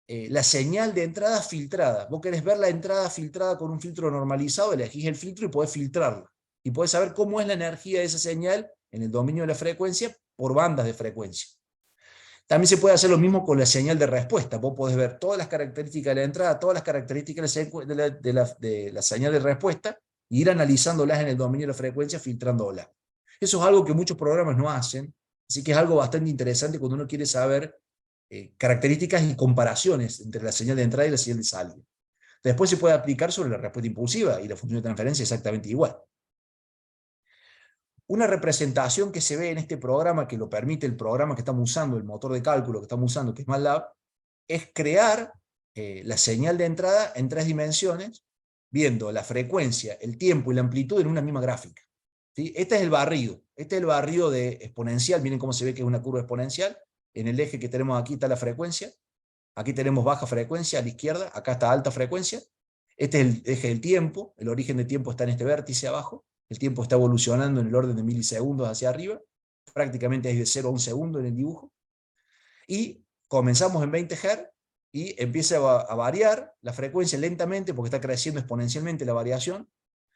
la señal de entrada filtrada. Vos querés ver la entrada filtrada con un filtro normalizado, elegís el filtro y podés filtrarlo. Y podés saber cómo es la energía de esa señal en el dominio de la frecuencia por bandas de frecuencia. También se puede hacer lo mismo con la señal de respuesta. Vos podés ver todas las características de la entrada, todas las características de la señal de respuesta, e ir analizándolas en el dominio de la frecuencia, filtrándolas. Eso es algo que muchos programas no hacen, así que es algo bastante interesante cuando uno quiere saber características y comparaciones entre la señal de entrada y la señal de salida. Después se puede aplicar sobre la respuesta impulsiva y la función de transferencia exactamente igual. Una representación que se ve en este programa, que lo permite el programa que estamos usando, el motor de cálculo que estamos usando, que es MATLAB, es crear la señal de entrada en 3 dimensiones, viendo la frecuencia, el tiempo y la amplitud en una misma gráfica, ¿sí? Este es el barrido de exponencial. Miren cómo se ve que es una curva exponencial. En el eje que tenemos aquí está la frecuencia, aquí tenemos baja frecuencia a la izquierda, acá está alta frecuencia. Este es el eje del tiempo, el origen del tiempo está en este vértice abajo, el tiempo está evolucionando en el orden de milisegundos hacia arriba, prácticamente es de 0 a 1 segundo en el dibujo, y comenzamos en 20 Hz, y empieza a variar la frecuencia lentamente, porque está creciendo exponencialmente la variación,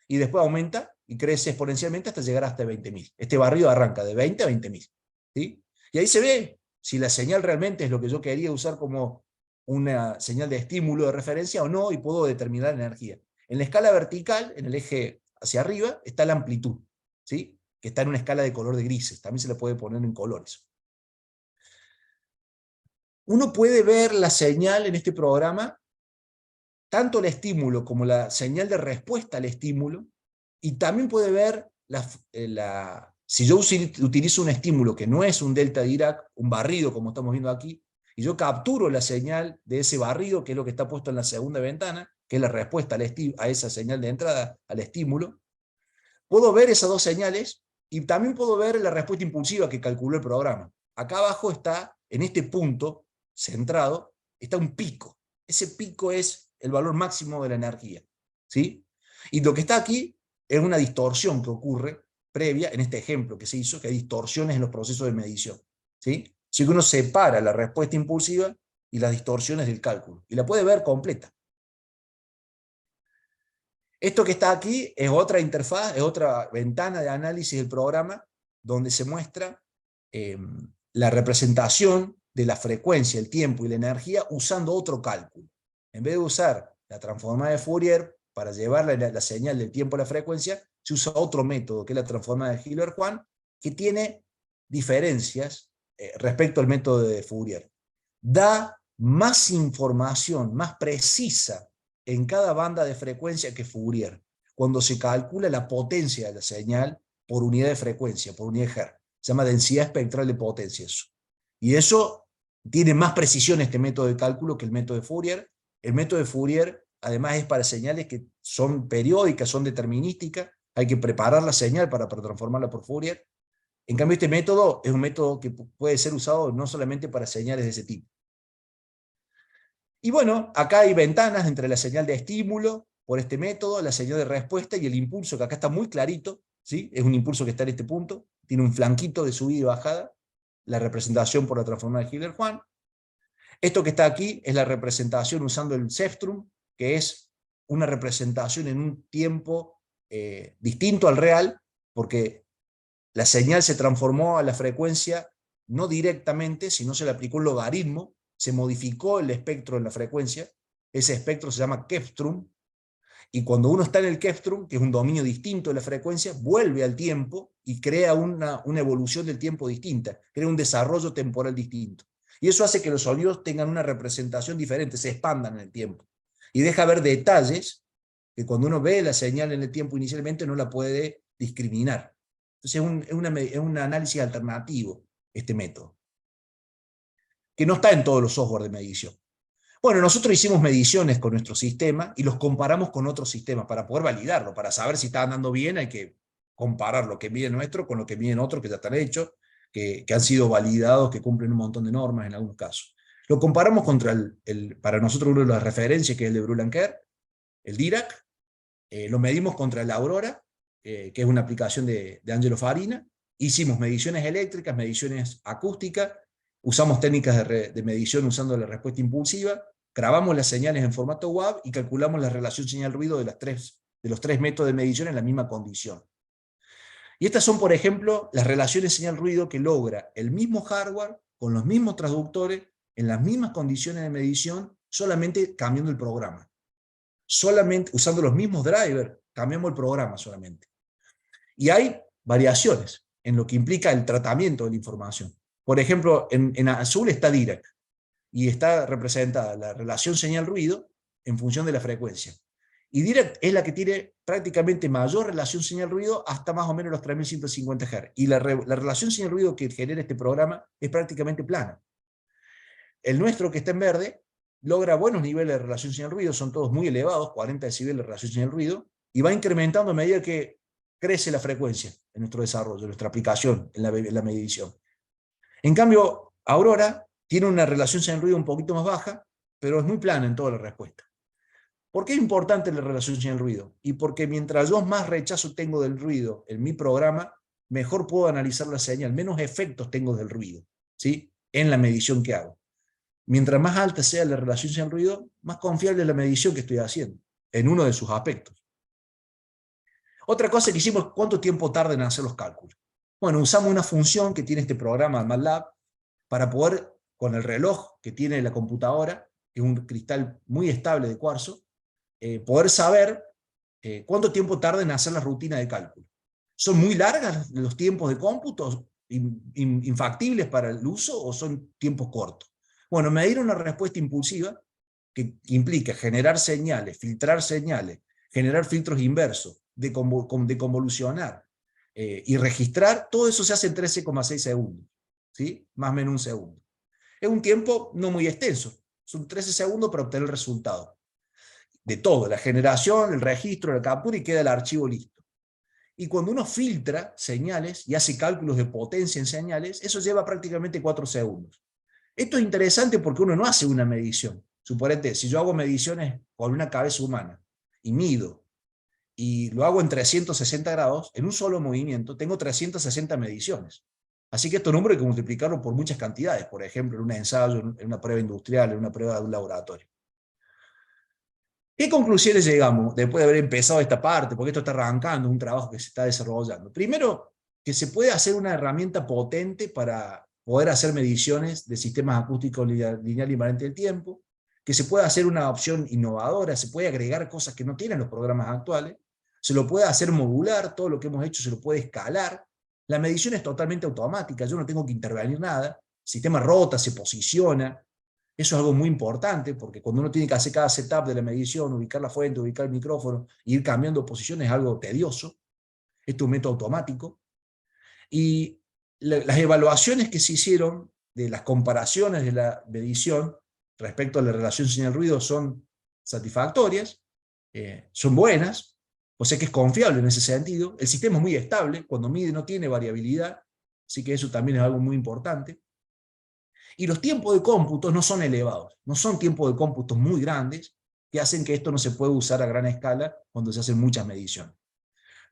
y después aumenta y crece exponencialmente hasta llegar hasta 20.000. Este barrido arranca de 20 a 20.000, ¿sí? Y ahí se ve si la señal realmente es lo que yo quería usar como una señal de estímulo de referencia o no, y puedo determinar la energía. En la escala vertical, en el eje hacia arriba, está la amplitud, ¿sí? Que está en una escala de color de grises. También se le puede poner en colores. Uno puede ver la señal en este programa, tanto el estímulo como la señal de respuesta al estímulo, y también puede ver si yo utilizo un estímulo que no es un delta de Dirac, un barrido como estamos viendo aquí, y yo capturo la señal de ese barrido, que es lo que está puesto en la segunda ventana, que es la respuesta a esa señal de entrada al estímulo, puedo ver esas dos señales, y también puedo ver la respuesta impulsiva que calculó el programa. Acá abajo está, en este punto centrado, está un pico. Ese pico es el valor máximo de la energía, ¿sí? Y lo que está aquí es una distorsión que ocurre previa, en este ejemplo que se hizo, que hay distorsiones en los procesos de medición, ¿sí? Así que uno separa la respuesta impulsiva y las distorsiones del cálculo, y la puede ver completa. Esto que está aquí es otra interfaz, es otra ventana de análisis del programa, donde se muestra la representación de la frecuencia, el tiempo y la energía usando otro cálculo. En vez de usar la transformada de Fourier para llevar la señal del tiempo a la frecuencia, se usa otro método, que es la transformada de Hilbert-Juan, que tiene diferencias respecto al método de Fourier. Da más información, más precisa en cada banda de frecuencia que Fourier, cuando se calcula la potencia de la señal por unidad de frecuencia, por unidad de Hertz. Se llama densidad espectral de potencia eso. Y eso tiene más precisión este método de cálculo que el método de Fourier. El método de Fourier además es para señales que son periódicas, son determinísticas, hay que preparar la señal para transformarla por Fourier. En cambio este método es un método que puede ser usado no solamente para señales de ese tipo. Y bueno, acá hay ventanas entre la señal de estímulo por este método, la señal de respuesta y el impulso, que acá está muy clarito, ¿sí? Es un impulso que está en este punto, tiene un flanquito de subida y bajada, la representación por la transformada de Hilbert-Juan. Esto que está aquí es la representación usando el Cepstrum, que es una representación en un tiempo distinto al real, porque la señal se transformó a la frecuencia no directamente, sino se le aplicó un logaritmo, se modificó el espectro en la frecuencia, ese espectro se llama Cepstrum, y cuando uno está en el Cepstrum, que es un dominio distinto de la frecuencia, vuelve al tiempo y crea una evolución del tiempo distinta, crea un desarrollo temporal distinto. Y eso hace que los sonidos tengan una representación diferente, se expandan en el tiempo. Y deja ver detalles que cuando uno ve la señal en el tiempo inicialmente no la puede discriminar. Entonces es un análisis alternativo este método, que no está en todos los software de medición. Bueno, nosotros hicimos mediciones con nuestro sistema y los comparamos con otros sistemas para poder validarlo, para saber si está andando bien. Hay que comparar lo que mide nuestro con lo que miden otros que ya están hechos, que han sido validados, que cumplen un montón de normas en algunos casos. Lo comparamos contra para nosotros uno de las referencias, que es el de Brühl-Anker, el Dirac. Lo medimos contra el Aurora, que es una aplicación de Angelo Farina. Hicimos mediciones eléctricas, mediciones acústicas, usamos técnicas de medición usando la respuesta impulsiva, grabamos las señales en formato WAV y calculamos la relación señal-ruido de los tres métodos de medición en la misma condición. Y estas son, por ejemplo, las relaciones señal-ruido que logra el mismo hardware, con los mismos transductores, en las mismas condiciones de medición, solamente cambiando el programa. Solamente usando los mismos drivers, cambiamos el programa solamente. Y hay variaciones en lo que implica el tratamiento de la información. Por ejemplo, en azul está Dirac, y está representada la relación señal-ruido en función de la frecuencia. Y Dirac es la que tiene prácticamente mayor relación señal-ruido hasta más o menos los 3150 Hz. Y la relación señal-ruido que genera este programa es prácticamente plana. El nuestro, que está en verde, logra buenos niveles de relación señal-ruido, son todos muy elevados, 40 decibeles de relación señal-ruido, y va incrementando a medida que crece la frecuencia en nuestro desarrollo, en nuestra aplicación, en la medición. En cambio, Aurora tiene una relación señal-ruido un poquito más baja, pero es muy plana en toda la respuesta. ¿Por qué es importante la relación señal-ruido? Y porque mientras yo más rechazo tengo del ruido en mi programa, mejor puedo analizar la señal, menos efectos tengo del ruido, ¿sí?, en la medición que hago. Mientras más alta sea la relación señal-ruido, más confiable es la medición que estoy haciendo, en uno de sus aspectos. Otra cosa que hicimos es cuánto tiempo tarda en hacer los cálculos. Bueno, usamos una función que tiene este programa MATLAB para poder, con el reloj que tiene la computadora, que es un cristal muy estable de cuarzo, poder saber cuánto tiempo tarda en hacer la rutina de cálculo. ¿Son muy largas los tiempos de cómputo, infactibles para el uso, o son tiempos cortos? Bueno, medir una respuesta impulsiva, que implica generar señales, filtrar señales, generar filtros inversos, deconvolucionar y registrar, todo eso se hace en 13,6 segundos, ¿sí?, más o menos un segundo. Es un tiempo no muy extenso, son 13 segundos para obtener el resultado. De todo, la generación, el registro, la captura, y queda el archivo listo. Y cuando uno filtra señales y hace cálculos de potencia en señales, eso lleva prácticamente 4 segundos. Esto es interesante porque uno no hace una medición. Suponete, si yo hago mediciones con una cabeza humana y mido, y lo hago en 360 grados, en un solo movimiento, tengo 360 mediciones. Así que estos números hay que multiplicarlo por muchas cantidades, por ejemplo, en un ensayo, en una prueba industrial, en una prueba de un laboratorio. ¿Qué conclusiones llegamos después de haber empezado esta parte? Porque esto está arrancando, un trabajo que se está desarrollando. Primero, que se puede hacer una herramienta potente para poder hacer mediciones de sistemas acústicos lineal invariante del tiempo, que se puede hacer una opción innovadora, se puede agregar cosas que no tienen los programas actuales, se lo puede hacer modular, todo lo que hemos hecho se lo puede escalar. La medición es totalmente automática, yo no tengo que intervenir nada, el sistema rota, se posiciona. Eso es algo muy importante, porque cuando uno tiene que hacer cada setup de la medición, ubicar la fuente, ubicar el micrófono, e ir cambiando posiciones, es algo tedioso. Esto es un método automático. Y las evaluaciones que se hicieron de las comparaciones de la medición respecto a la relación señal-ruido son satisfactorias, son buenas, o sea que es confiable en ese sentido. El sistema es muy estable, cuando mide no tiene variabilidad, así que eso también es algo muy importante. Y los tiempos de cómputo no son elevados, no son tiempos de cómputos muy grandes que hacen que esto no se pueda usar a gran escala cuando se hacen muchas mediciones.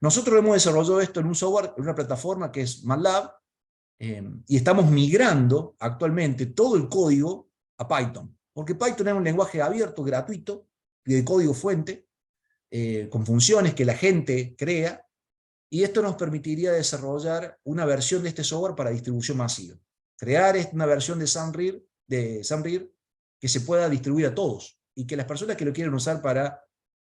Nosotros hemos desarrollado esto en un software, en una plataforma que es MATLAB, y estamos migrando actualmente todo el código a Python, porque Python es un lenguaje abierto, gratuito, de código fuente, con funciones que la gente crea, y esto nos permitiría desarrollar una versión de este software para distribución masiva. Crear una versión de SAMRIR que se pueda distribuir a todos, y que las personas que lo quieran usar para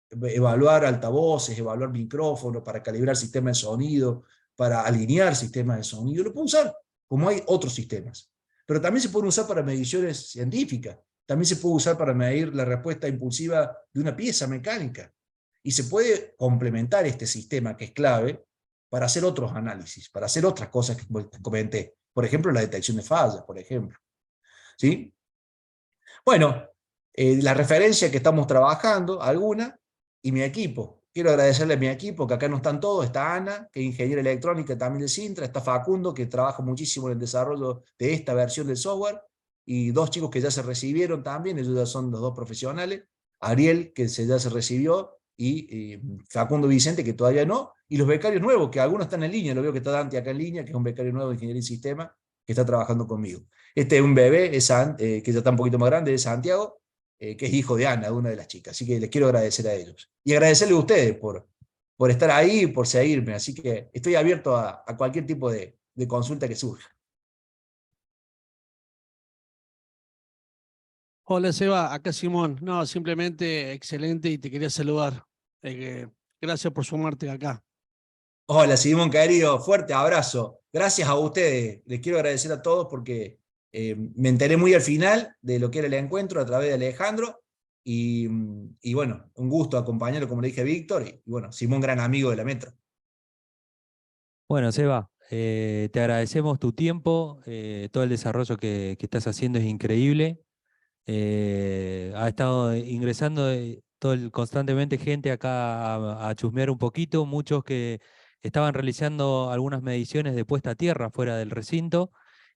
evaluar altavoces, evaluar micrófonos, para calibrar sistemas de sonido, para alinear sistemas de sonido, lo pueden usar, como hay otros sistemas. Pero también se pueden usar para mediciones científicas, también se puede usar para medir la respuesta impulsiva de una pieza mecánica. Y se puede complementar este sistema que es clave para hacer otros análisis, para hacer otras cosas que comenté. Por ejemplo, la detección de fallas, por ejemplo. ¿Sí? Bueno, la referencia que estamos trabajando, alguna, y mi equipo. Quiero agradecerle a mi equipo, que acá no están todos, está Ana, que es ingeniera electrónica también de Sintra, está Facundo, que trabaja muchísimo en el desarrollo de esta versión del software, y dos chicos que ya se recibieron también, ellos ya son los dos profesionales, Ariel, que ya se recibió, y Facundo Vicente, que todavía no, y los becarios nuevos, que algunos están en línea, lo veo que está Dante acá en línea, que es un becario nuevo de Ingeniería y Sistema, que está trabajando conmigo. Este es un bebé, que ya está un poquito más grande, de Santiago, que es hijo de Ana, de una de las chicas. Así que les quiero agradecer a ellos. Y agradecerles a ustedes por estar ahí y por seguirme. Así que estoy abierto a cualquier tipo de consulta que surja. Hola Seba, acá Simón. No, simplemente excelente y te quería saludar. Gracias por sumarte acá. Hola, Simón, querido, fuerte abrazo. Gracias a ustedes. Les quiero agradecer a todos porque me enteré muy al final de lo que era el encuentro a través de Alejandro. Y bueno, un gusto acompañarlo, como le dije a Víctor. Y bueno, Simón, gran amigo de la Metro. Bueno, Seba, te agradecemos tu tiempo, todo el desarrollo que estás haciendo es increíble. Ha estado ingresando constantemente gente acá a chusmear un poquito, muchos que estaban realizando algunas mediciones de puesta a tierra fuera del recinto.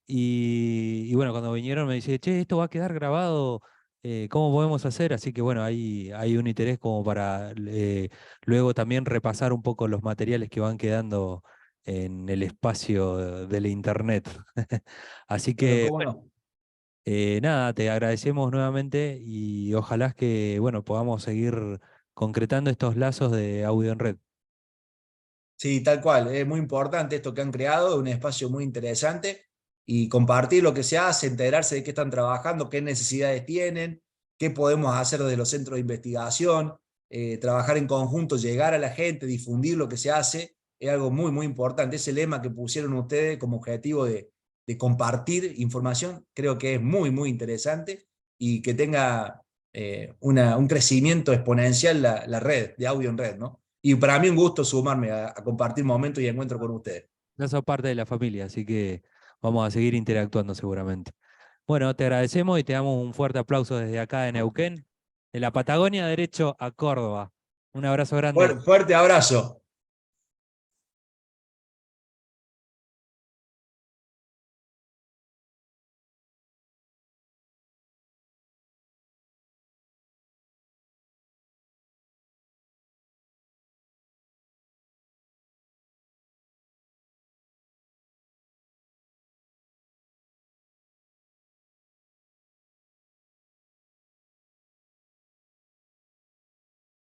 Y bueno, cuando vinieron me dice, che, esto va a quedar grabado, ¿cómo podemos hacer? Así que bueno, hay un interés como para luego también repasar un poco los materiales que van quedando en el espacio de la internet. Así Pero que cómo bueno, no. nada, te agradecemos nuevamente y ojalá que bueno, podamos seguir concretando estos lazos de audio en red. Sí, tal cual. Es muy importante esto que han creado, un espacio muy interesante y compartir lo que se hace, enterarse de qué están trabajando, qué necesidades tienen, qué podemos hacer desde los centros de investigación, trabajar en conjunto, llegar a la gente, difundir lo que se hace, es algo muy, muy importante. Ese lema que pusieron ustedes como objetivo de compartir información, creo que es muy, muy interesante y que tenga un crecimiento exponencial la red de audio en red, ¿no? Y para mí un gusto sumarme a compartir momentos y encuentros con ustedes. Ya sos parte de la familia, así que vamos a seguir interactuando seguramente. Bueno, te agradecemos y te damos un fuerte aplauso desde acá de Neuquén, de la Patagonia derecho a Córdoba. Un abrazo grande. Fuerte abrazo.